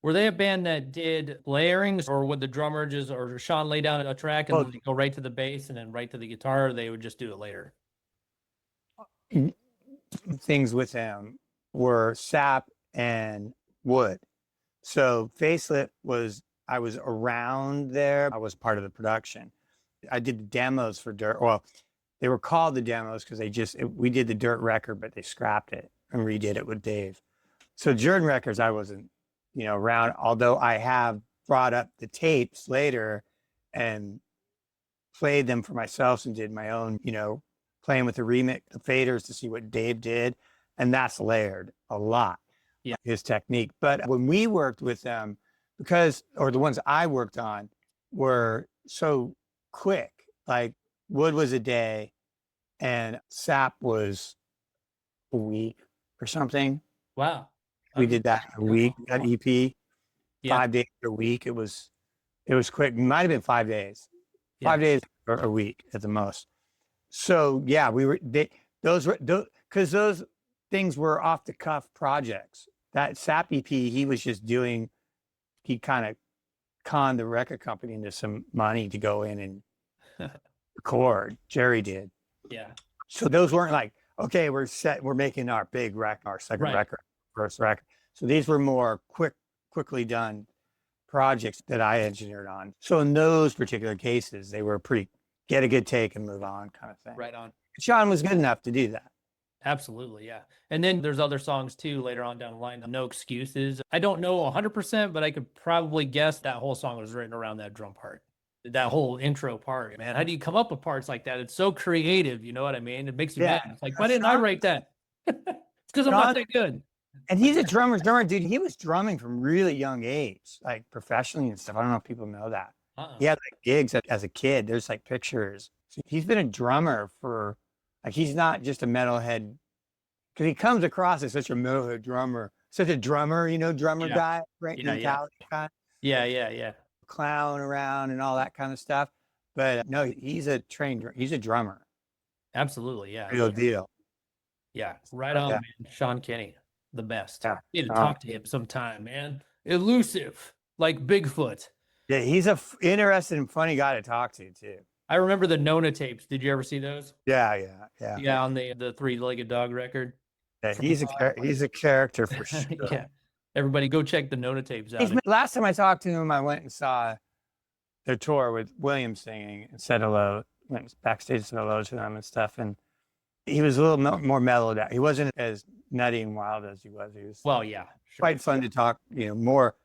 Speaker 1: Were they a band that did layerings, or would the drummer or Sean lay down a track and then go right to the bass and then right to the guitar, or they would just do it later?
Speaker 2: Things with him were sap and wood. So Facelift I was around there. I was part of the production. I did the demos for Dirt. Well, they were called the demos because we did the Dirt record, but they scrapped it and redid it with Dave. So Jordan records, I wasn't, around, although I have brought up the tapes later and played them for myself and did my own, playing with the remix, the faders to see what Dave did. And that's layered a lot. Yeah. His technique. But when we worked with them, the ones I worked on were so quick, like wood was a day and sap was a week or something.
Speaker 1: Wow.
Speaker 2: We did that in a week, that EP, 5 days a week. It was quick. It might've been 5 days, 5 days or a week at the most. So yeah, those things were off the cuff projects. That sap EP, he was just doing, he kind of conned the record company into some money to go in and record. Jerry did.
Speaker 1: Yeah.
Speaker 2: So those weren't like, okay, we're making our big record, our second record, first record. So these were more quickly done projects that I engineered on. So in those particular cases, they were pretty get a good take and move on kind of thing.
Speaker 1: Right on.
Speaker 2: Sean was good enough to do that.
Speaker 1: Absolutely, yeah. And then there's other songs too later on down the line. No Excuses. I don't know 100%, but I could probably guess that whole song was written around that drum part. That whole intro part, man. How do you come up with parts like that? It's so creative, you know what I mean? It makes you mad. It's like, why didn't I write that? It's because I'm not that good.
Speaker 2: And he's a drummer, dude. He was drumming from really young age, like professionally and stuff. I don't know if people know that. He had like gigs as a kid. There's like pictures. So he's been a drummer for, like, he's not just a metalhead, because he comes across as such a metalhead drummer, drummer guy, right? Mentality guy.
Speaker 1: Yeah.
Speaker 2: Clown around and all that kind of stuff. But no, he's a drummer.
Speaker 1: Absolutely, yeah.
Speaker 2: Real deal.
Speaker 1: Yeah, right on, man. Sean Kinney, the best. Yeah. You need to talk to him sometime, man. Elusive, like Bigfoot.
Speaker 2: Yeah, he's a interesting and funny guy to talk to, too.
Speaker 1: I remember the Nona tapes. Did you ever see those?
Speaker 2: Yeah.
Speaker 1: Yeah, on the Three-Legged Dog record.
Speaker 2: Yeah, he's a character for sure.
Speaker 1: Yeah. Everybody go check the Nona tapes out.
Speaker 2: Last time I talked to him, I went and saw their tour with William singing and said hello, went backstage and said hello to them and stuff. And he was a little more mellowed out. He wasn't as nutty and wild as he was. He was quite fun to talk, more.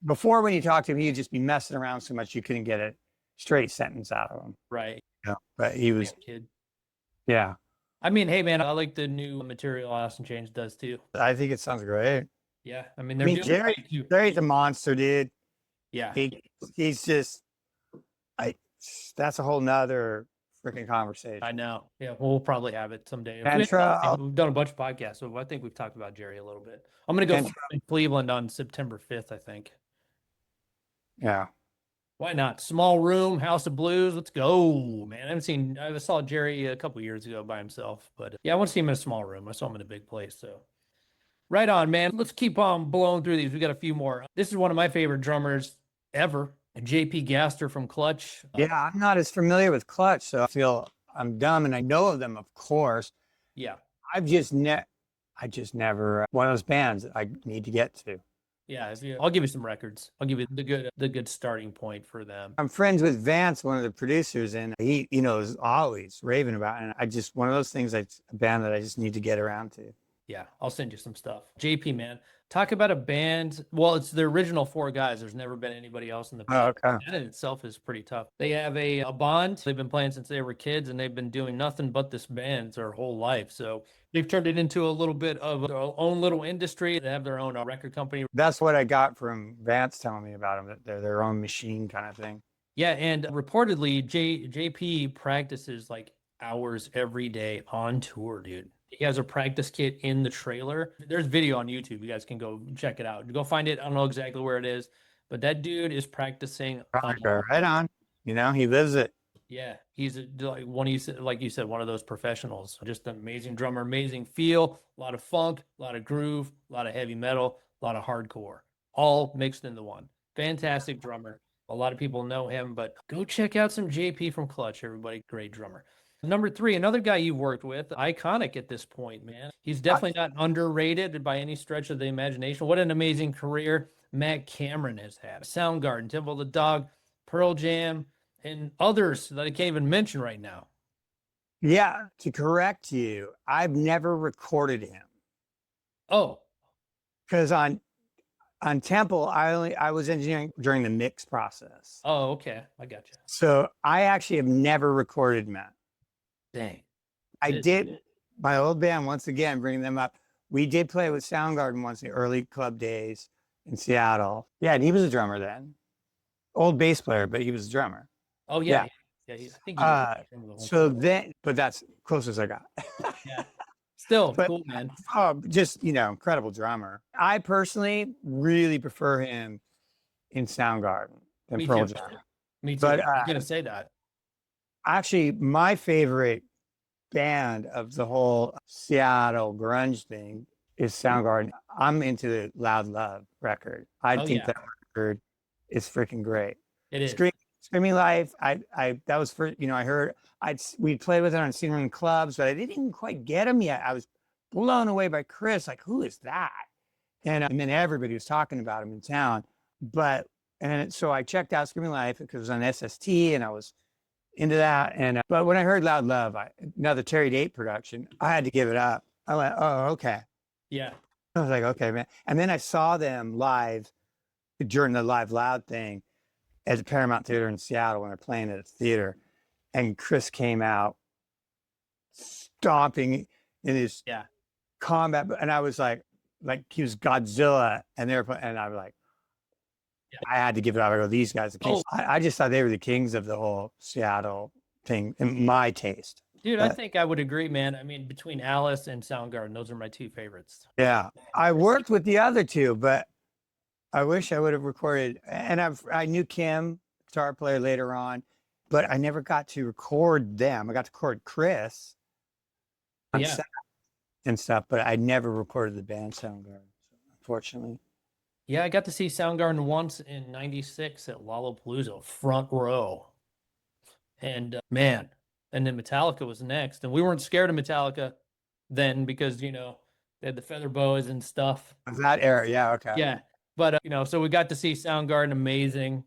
Speaker 2: Before, when you talked to him, he'd just be messing around so much you couldn't get a straight sentence out of him.
Speaker 1: Right.
Speaker 2: Yeah. But he was
Speaker 1: kid.
Speaker 2: Yeah.
Speaker 1: I mean, hey man, I like the new material Austin Chains does too.
Speaker 2: I think it sounds great.
Speaker 1: Yeah. I mean,
Speaker 2: Jerry's a monster, dude.
Speaker 1: Yeah.
Speaker 2: He's just that's a whole nother freaking conversation.
Speaker 1: I know. Yeah, we'll probably have it someday. We've done a bunch of podcasts, so I think we've talked about Jerry a little bit. I'm gonna go in Cleveland on September 5th, I think.
Speaker 2: Yeah.
Speaker 1: Why not? Small room, House of Blues. Let's go, man. I saw Jerry a couple years ago by himself, but I want to see him in a small room. I saw him in a big place. So right on, man. Let's keep on blowing through these. We got a few more. This is one of my favorite drummers ever, JP Gaster from Clutch.
Speaker 2: Yeah, I'm not as familiar with Clutch, so I feel I'm dumb, and I know of them, of course.
Speaker 1: Yeah.
Speaker 2: I just never, one of those bands that I need to get to.
Speaker 1: Yeah, I'll give you some records. I'll give you the good starting point for them.
Speaker 2: I'm friends with Vance, one of the producers, and he, is always raving about it. And I just, one of those things, a band that I just need to get around to.
Speaker 1: Yeah, I'll send you some stuff. JP, man, talk about a band. Well, it's the original four guys. There's never been anybody else in the
Speaker 2: Oh,
Speaker 1: band.
Speaker 2: okay.
Speaker 1: That in itself is pretty tough. They have a bond. They've been playing since they were kids, and they've been doing nothing but this band their whole life. So they've turned it into a little bit of their own little industry. They have their own record company.
Speaker 2: That's what I got from Vance telling me about them, that they're their own machine kind of thing.
Speaker 1: Yeah, and reportedly, JP practices like hours every day on tour, dude. He has a practice kit in the trailer. There's video on YouTube. You guys can go check it out. Go find it. I don't know exactly where it is, but that dude is practicing.
Speaker 2: Right on. He lives it.
Speaker 1: Yeah, he's like you said, one of those professionals. Just an amazing drummer, amazing feel, a lot of funk, a lot of groove, a lot of heavy metal, a lot of hardcore, all mixed into one. Fantastic drummer. A lot of people know him, but go check out some JP from Clutch, everybody. Great drummer. Number 3, another guy you've worked with, iconic at this point, man. He's definitely not underrated by any stretch of the imagination. What an amazing career Matt Cameron has had. Soundgarden, Temple of the Dog, Pearl Jam, and others that I can't even mention right now.
Speaker 2: Yeah, to correct you, I've never recorded him.
Speaker 1: Oh.
Speaker 2: Because on Temple, I was engineering during the mix process.
Speaker 1: Oh, okay. I got you.
Speaker 2: So I actually have never recorded Matt.
Speaker 1: Dang.
Speaker 2: I did my old band, once again, bringing them up. We did play with Soundgarden once in the early club days in Seattle. Yeah, and he was a drummer then. Old bass player, but he was a drummer.
Speaker 1: Oh, yeah. Yeah, I think
Speaker 2: so then, but that's close as I got.
Speaker 1: Yeah. Still cool, man.
Speaker 2: Just, incredible drummer. I personally really prefer him in Soundgarden than Pearl Jam.
Speaker 1: Me too.
Speaker 2: But
Speaker 1: I'm going to say that.
Speaker 2: Actually, my favorite band of the whole Seattle grunge thing is Soundgarden. I'm into the Loud Love record. I think that record is freaking great.
Speaker 1: It is.
Speaker 2: Screaming Life. That was for, I heard we'd played with it on seen in clubs, but I didn't even quite get them yet. I was blown away by Chris. Like, who is that? And then everybody was talking about him in town. So I checked out Screaming Life because it was on SST and I was into that. And but when I heard Loud Love, another Terry Date production, I had to give it up. I went, oh, okay.
Speaker 1: Yeah.
Speaker 2: I was like, okay, man. And then I saw them live during the Live Loud thing at the Paramount Theater in Seattle when they're playing at a theater. And Chris came out stomping in his combat. And I was like he was Godzilla. And I was like, I had to give it up. I go, these guys are kings. I just thought they were the kings of the whole Seattle thing, in my taste.
Speaker 1: Dude, I think I would agree, man. I mean, between Alice and Soundgarden, those are my 2 favorites.
Speaker 2: Yeah. I worked with the other 2, but I wish I would have recorded. And I knew Kim, guitar player, later on, but I never got to record them. I got to record Chris on set and stuff, but I never recorded the band Soundgarden, unfortunately.
Speaker 1: Yeah, I got to see Soundgarden once in �96 at Lollapalooza, front row. And man, and then Metallica was next. And we weren't scared of Metallica then because, they had the feather boas and stuff.
Speaker 2: That era, yeah, okay.
Speaker 1: Yeah. But, so we got to see Soundgarden, amazing,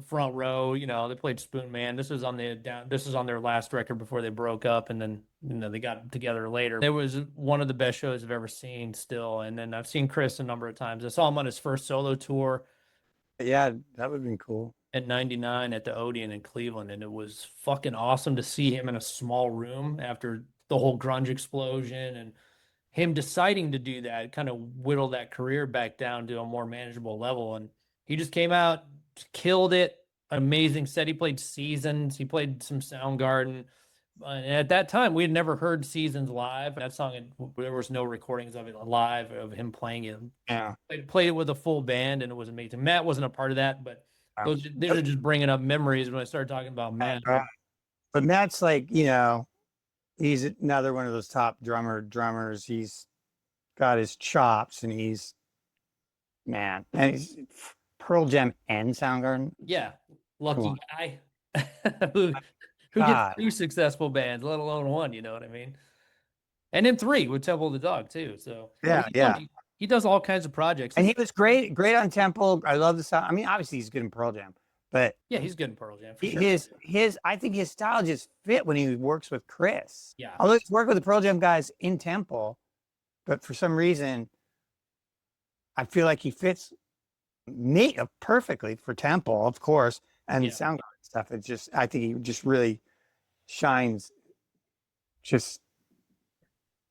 Speaker 1: front row. They played Spoon Man. This was on their last record before they broke up, and then they got together later. It was one of the best shows I've ever seen still. And then I've seen Chris a number of times. I saw him on his first solo tour.
Speaker 2: Yeah, that would have been cool.
Speaker 1: At 99 at the Odeon in Cleveland, and it was fucking awesome to see him in a small room after the whole grunge explosion, and him deciding to do that kind of whittled that career back down to a more manageable level. And he just came out, killed it. Amazing set. He played Seasons. He played some Soundgarden. And at that time, we had never heard Seasons live. That song, there was no recordings of it live of him playing it.
Speaker 2: Yeah.
Speaker 1: Played it with a full band, and it was amazing. Matt wasn't a part of that, but these are just bringing up memories when I started talking about Matt.
Speaker 2: But Matt's like, he's another one of those top drummers. He's got his chops, and he's Pearl Jam and Soundgarden.
Speaker 1: Yeah, lucky guy who gets 2 successful bands, let alone 1. You know what I mean? And then 3 with Temple of the Dog too. So
Speaker 2: yeah.
Speaker 1: He does all kinds of projects.
Speaker 2: And he was great on Temple. I love the sound. I mean, obviously he's good in Pearl Jam, but
Speaker 1: Yeah, he's good in Pearl Jam for sure.
Speaker 2: his I think his style just fit when he works with Chris.
Speaker 1: Yeah.
Speaker 2: Although he's worked with the Pearl Jam guys in Temple, but for some reason, I feel like he fits me perfectly for Temple, of course, and the Soundgarden stuff. It's just, I think he just really shines. Just,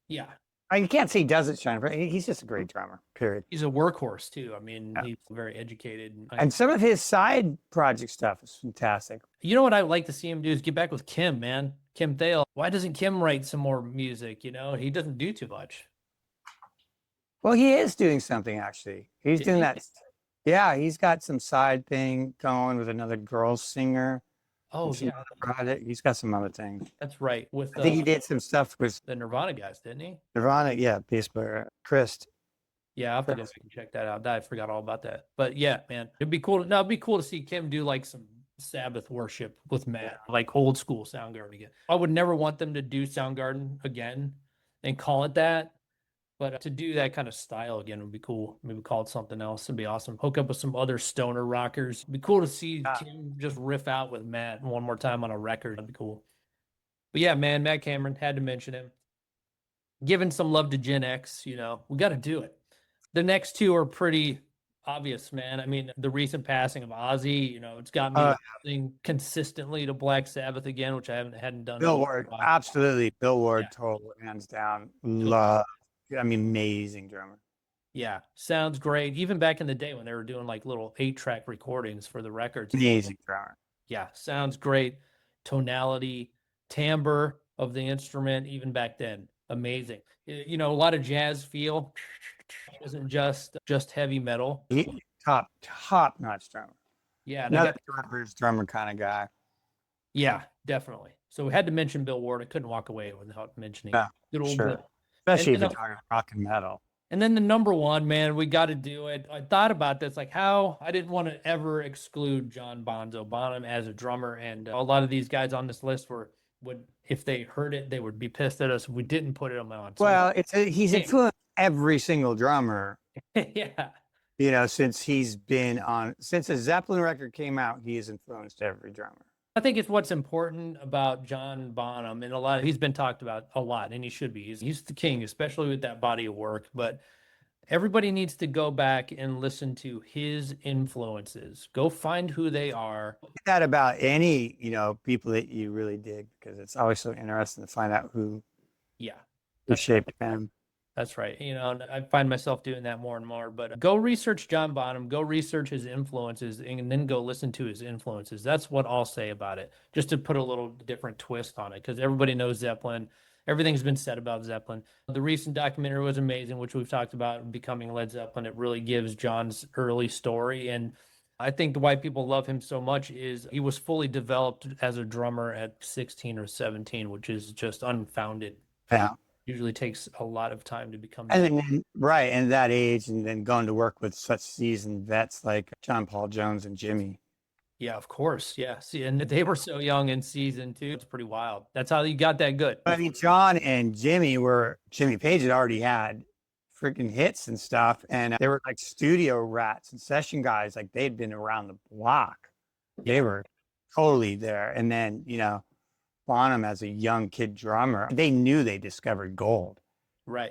Speaker 1: yeah.
Speaker 2: You can't say he doesn't shine. He's just a great drummer, period.
Speaker 1: He's a workhorse too. I mean, he's very educated.
Speaker 2: And some of his side project stuff is fantastic.
Speaker 1: You know what I'd like to see him do is get back with Kim, man. Kim Thale. Why doesn't Kim write some more music? You know, he doesn't do too much.
Speaker 2: Well, he is doing something, actually. He's doing that. Yeah, he's got some side thing going with another girl singer.
Speaker 1: Oh, yeah.
Speaker 2: He's got some other things.
Speaker 1: That's right.
Speaker 2: I think he did some stuff with
Speaker 1: the Nirvana guys, didn't he?
Speaker 2: Nirvana, yeah, bass player, Chris.
Speaker 1: Yeah, I'll have to go check that out. I forgot all about that. But yeah, man, it'd be cool. It'd be cool to see Kim do like some Sabbath worship with Matt, like old school Soundgarden again. I would never want them to do Soundgarden again and call it that. But to do that kind of style again would be cool. Maybe call it something else. It'd be awesome. Hook up with some other stoner rockers. It'd be cool to see Kim just riff out with Matt one more time on a record. That'd be cool. But yeah, man, Matt Cameron, had to mention him. Giving some love to Gen X, you know, we got to do it. The next two are pretty obvious, man. I mean, the recent passing of Ozzy, you know, it's got me listening consistently to Black Sabbath again, which I hadn't done.
Speaker 2: Bill Ward, absolutely. Bill Ward, total, hands down. Love. I mean, amazing drummer.
Speaker 1: Yeah, sounds great. Even back in the day when they were doing like little 8-track recordings for the records.
Speaker 2: Amazing drummer.
Speaker 1: Yeah, sounds great. Tonality, timbre of the instrument, even back then, amazing. You know, a lot of jazz feel. Isn't just heavy metal.
Speaker 2: Top notch drummer.
Speaker 1: Yeah,
Speaker 2: another drummer kind of guy.
Speaker 1: Yeah, definitely. So we had to mention Bill Ward. I couldn't walk away without mentioning good old Bill.
Speaker 2: Especially if you're talking rock and metal.
Speaker 1: And then the number one, man, we got to do it. I thought about this, like how I didn't want to ever exclude John Bonham as a drummer. And a lot of these guys on this list would, if they heard it, they would be pissed at us if we didn't put him on. So,
Speaker 2: well, he's influenced every single drummer.
Speaker 1: Yeah.
Speaker 2: You know, since the Zeppelin record came out, he has influenced every drummer.
Speaker 1: I think it's what's important about John Bonham, and he's been talked about a lot, and he should be. He's the king, especially with that body of work. But everybody needs to go back and listen to his influences. Go find who they are.
Speaker 2: That about any, people that you really dig, because it's always so interesting to find out who shaped them.
Speaker 1: That's right. I find myself doing that more and more, but go research John Bonham, go research his influences, and then go listen to his influences. That's what I'll say about it, just to put a little different twist on it, because everybody knows Zeppelin. Everything's been said about Zeppelin. The recent documentary was amazing, which we've talked about, Becoming Led Zeppelin. It really gives John's early story. And I think why people love him so much is he was fully developed as a drummer at 16 or 17, which is just unfounded.
Speaker 2: Yeah.
Speaker 1: Usually takes a lot of time to become.
Speaker 2: And that age, and then going to work with such seasoned vets like John Paul Jones and Jimmy.
Speaker 1: Yeah, of course. Yeah. See, and they were so young in season too. It's pretty wild. That's how you got that good.
Speaker 2: I mean, John and Jimmy Page had already had freaking hits and stuff. And they were like studio rats and session guys. Like they'd been around the block. They were totally there. And then, Bonham as a young kid drummer, they knew they discovered gold.
Speaker 1: Right.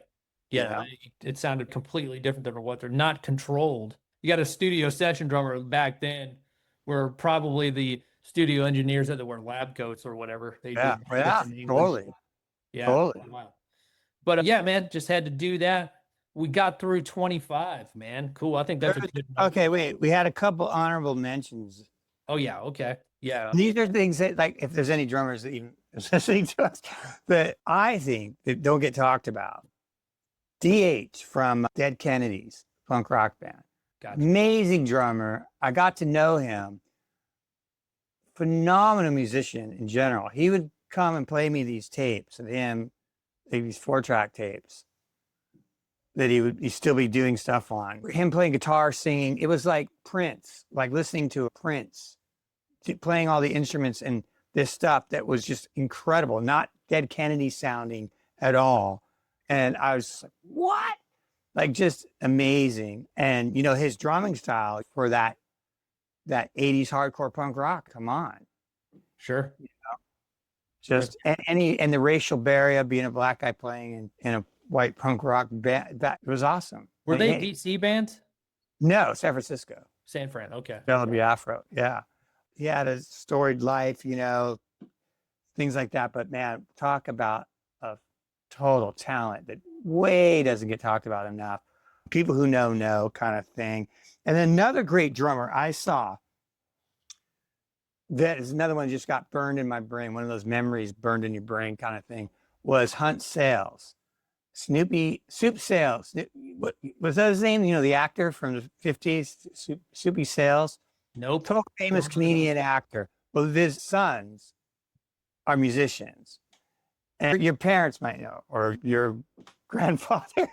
Speaker 1: Yeah. It sounded completely different than what they're not controlled. You got a studio session drummer back then where probably the studio engineers had to wear lab coats or whatever. Totally. Yeah. Totally. Wow. But man, just had to do that. We got through 25, man. Cool. I think that's a good number.
Speaker 2: Okay, wait. We had a couple honorable mentions.
Speaker 1: Oh, yeah. Okay. Yeah.
Speaker 2: These are things that, like, if there's any drummers that even listening to us, that I think that don't get talked about. DH from Dead Kennedys, punk rock band. Gotcha. Amazing drummer. I got to know him. Phenomenal musician in general. He would come and play me these tapes of him, these 4-track tapes that he'd still be doing stuff on. Him playing guitar, singing. It was like Prince, like listening to a Prince, playing all the instruments and this stuff that was just incredible, not Dead Kennedy sounding at all. And I was like, what? like just amazing. And, you know, his drumming style for that 80s hardcore punk rock, come on.
Speaker 1: Sure.
Speaker 2: Just and the racial barrier, being a black guy playing in a white punk rock band, that was awesome.
Speaker 1: Were
Speaker 2: And,
Speaker 1: they
Speaker 2: hey,
Speaker 1: DC bands?
Speaker 2: no, San Francisco.
Speaker 1: San Fran. Okay.
Speaker 2: Bellevue Afro. Yeah. He had a storied life, you know, things like that. But man, talk about a total talent that way doesn't get talked about enough. People who know kind of thing. And then another great drummer I saw that is another one that just got burned in my brain. One of those memories burned in your brain kind of thing was Hunt Sales. Soup Sales. What was that his name? You know, the actor from the 50s, Soupy Sales.
Speaker 1: Nope.
Speaker 2: Total famous Canadian actor. Well, his sons are musicians. And your parents might know, or your grandfather.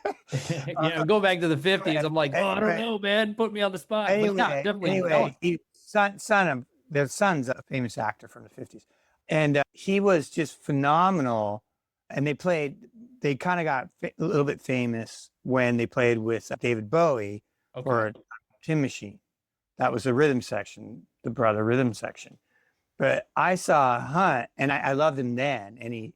Speaker 1: Yeah, go back to the 50s. I'm like, oh, I don't know, man. Put me on the spot.
Speaker 2: Anyway,
Speaker 1: But yeah, definitely.
Speaker 2: anyway, their son's a famous actor from the 50s. And he was just phenomenal. And they kind of got a little bit famous when they played with David Bowie or Tin Machine. That was the rhythm section, the brother rhythm section. But I saw Hunt, and I loved him then.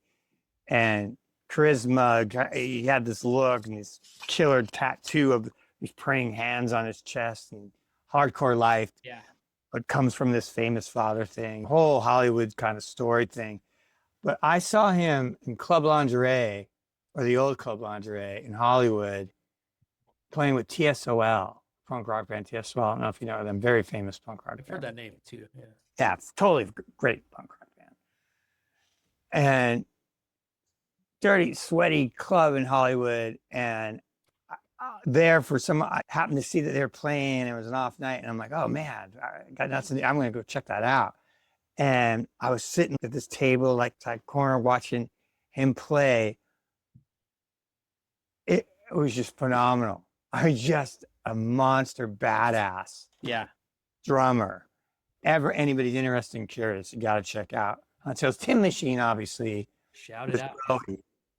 Speaker 2: And charisma, he had this look and this killer tattoo of these praying hands on his chest and hardcore life.
Speaker 1: Yeah.
Speaker 2: It comes from this famous father thing, whole Hollywood kind of story thing. But I saw him in Club Lingerie, or the old Club Lingerie in Hollywood, playing with TSOL, punk rock band TSOL. I don't know if you know them, very famous punk rock band.
Speaker 1: I've heard that name too. Yeah.
Speaker 2: Yeah, it's totally great punk rock band. And dirty, sweaty club in Hollywood. And there for I happened to see that they were playing. It was an off night. And I'm like, oh man, I got nothing. I'm going to go check that out. And I was sitting at this table, like corner, watching him play. It was just phenomenal. I was just a monster badass.
Speaker 1: Yeah.
Speaker 2: Drummer. Anybody's interested and curious, you got to check out. So it's Tin Machine, obviously.
Speaker 1: Shout it out.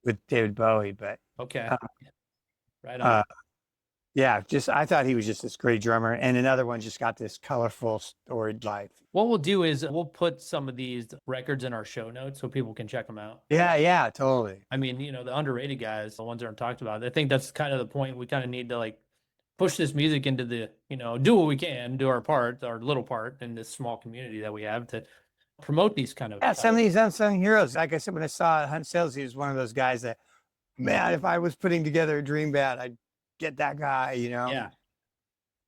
Speaker 2: With David Bowie, but
Speaker 1: okay. Right on.
Speaker 2: Yeah, I thought he was just this great drummer. And another one just got this colorful, storied life.
Speaker 1: What we'll do is we'll put some of these records in our show notes so people can check them out.
Speaker 2: Yeah, totally.
Speaker 1: I mean, you know, the underrated guys, the ones that aren't talked about. I think that's kind of the point. We kind of need to like push this music into the, you know, do what we can, do our part, our little part in this small community that we have to promote these kind of.
Speaker 2: Yeah, some of these unsung heroes. Like I said, when I saw Hunt Sales, he was one of those guys that, man, if I was putting together a dream band, I'd get that guy, you know?
Speaker 1: Yeah.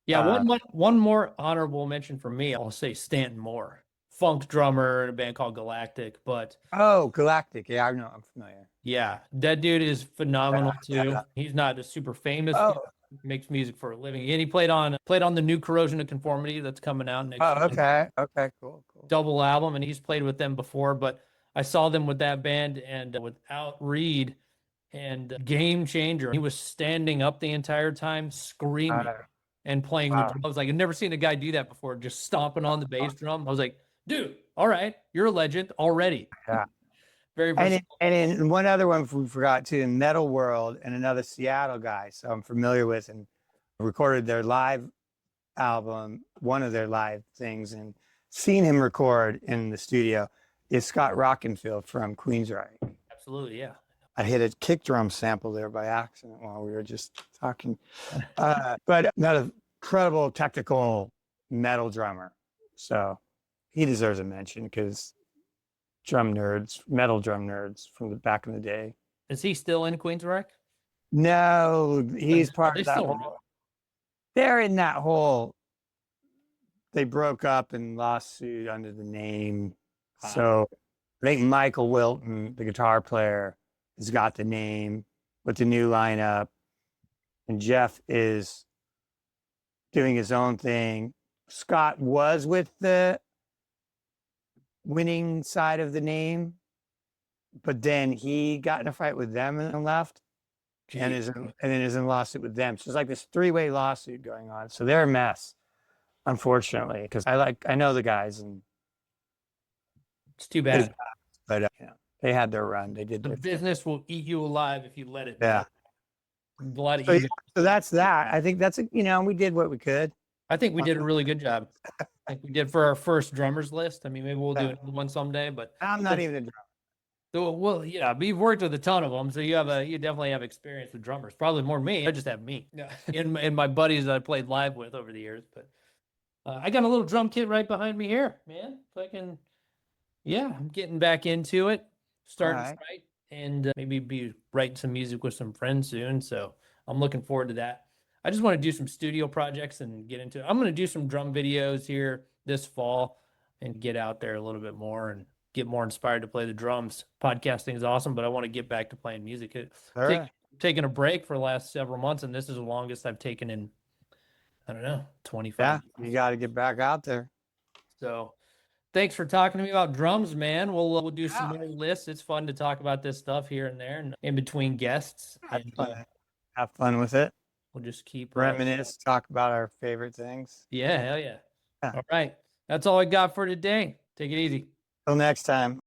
Speaker 1: Yeah, one more honorable mention for me, I'll say Stanton Moore, funk drummer in a band called Galactic, but...
Speaker 2: Oh, Galactic. Yeah, I know. I'm familiar.
Speaker 1: Yeah, that dude is phenomenal too. He's not a super famous, makes music for a living. And he played on the new Corrosion of Conformity that's coming out next year.
Speaker 2: Okay, cool.
Speaker 1: Double album, and he's played with them before, but I saw them with that band and without Reed and Game Changer. He was standing up the entire time, screaming and playing the drums. I was like, I've never seen a guy do that before, just stomping on the bass drum. I was like, dude, all right, you're a legend already.
Speaker 2: Yeah.
Speaker 1: Very
Speaker 2: and in one other one we forgot too, in Metal World, and another Seattle guy, so I'm familiar with, and recorded their live album, one of their live things, and seen him record in the studio is Scott Rockenfield from Queensryche.
Speaker 1: Absolutely, yeah.
Speaker 2: I hit a kick drum sample there by accident while we were just talking. But not an incredible technical metal drummer. So he deserves a mention because metal drum nerds from the back in the day.
Speaker 1: Is he still in Queensryche?
Speaker 2: No, he's part of that whole. They're in that whole. They broke up and lawsuit under the name. So I think Michael Wilton, the guitar player, has got the name with the new lineup, and Jeff is doing his own thing. Scott was with the winning side of the name, but then he got in a fight with them and left, and then is in a lawsuit with them. So it's like this three-way lawsuit going on. So they're a mess, unfortunately, because I know the guys, and
Speaker 1: it's too bad.
Speaker 2: But they had their run. They did.
Speaker 1: The business will eat you alive if you let it.
Speaker 2: Yeah.
Speaker 1: A lot of
Speaker 2: So,
Speaker 1: ego.
Speaker 2: so that's that. I think that's, we did what we could.
Speaker 1: I think we did a really good job. I think we did for our first drummers list. I mean, maybe we'll do
Speaker 2: Yeah.
Speaker 1: another one someday, but
Speaker 2: I'm not even a drummer.
Speaker 1: so, well, yeah, but you've worked with a ton of them, so you definitely have experience with drummers. Probably more than me. I just have me.
Speaker 3: Yeah.
Speaker 1: and my buddies that I played live with over the years. But I got a little drum kit right behind me here, man. I'm getting back into it, starting
Speaker 2: Alright.
Speaker 1: to write, and maybe be writing some music with some friends soon. So I'm looking forward to that. I just want to do some studio projects and get into it. I'm going to do some drum videos here this fall and get out there a little bit more and get more inspired to play the drums. Podcasting is awesome, but I want to get back to playing music.
Speaker 2: All right.
Speaker 1: Taking a break for the last several months, and this is the longest I've taken in, I don't know, 25.
Speaker 2: Yeah, you got to get back out there.
Speaker 1: So thanks for talking to me about drums, man. We'll do some
Speaker 2: Yeah.
Speaker 1: more lists. It's fun to talk about this stuff here and there and in between guests.
Speaker 2: Have
Speaker 1: And,
Speaker 2: fun. Have fun with it.
Speaker 1: we'll just keep
Speaker 2: Reminisce, talk about our favorite things.
Speaker 1: Yeah, hell yeah.
Speaker 2: Yeah.
Speaker 1: All right. That's all I got for today. Take it easy.
Speaker 2: Till next time.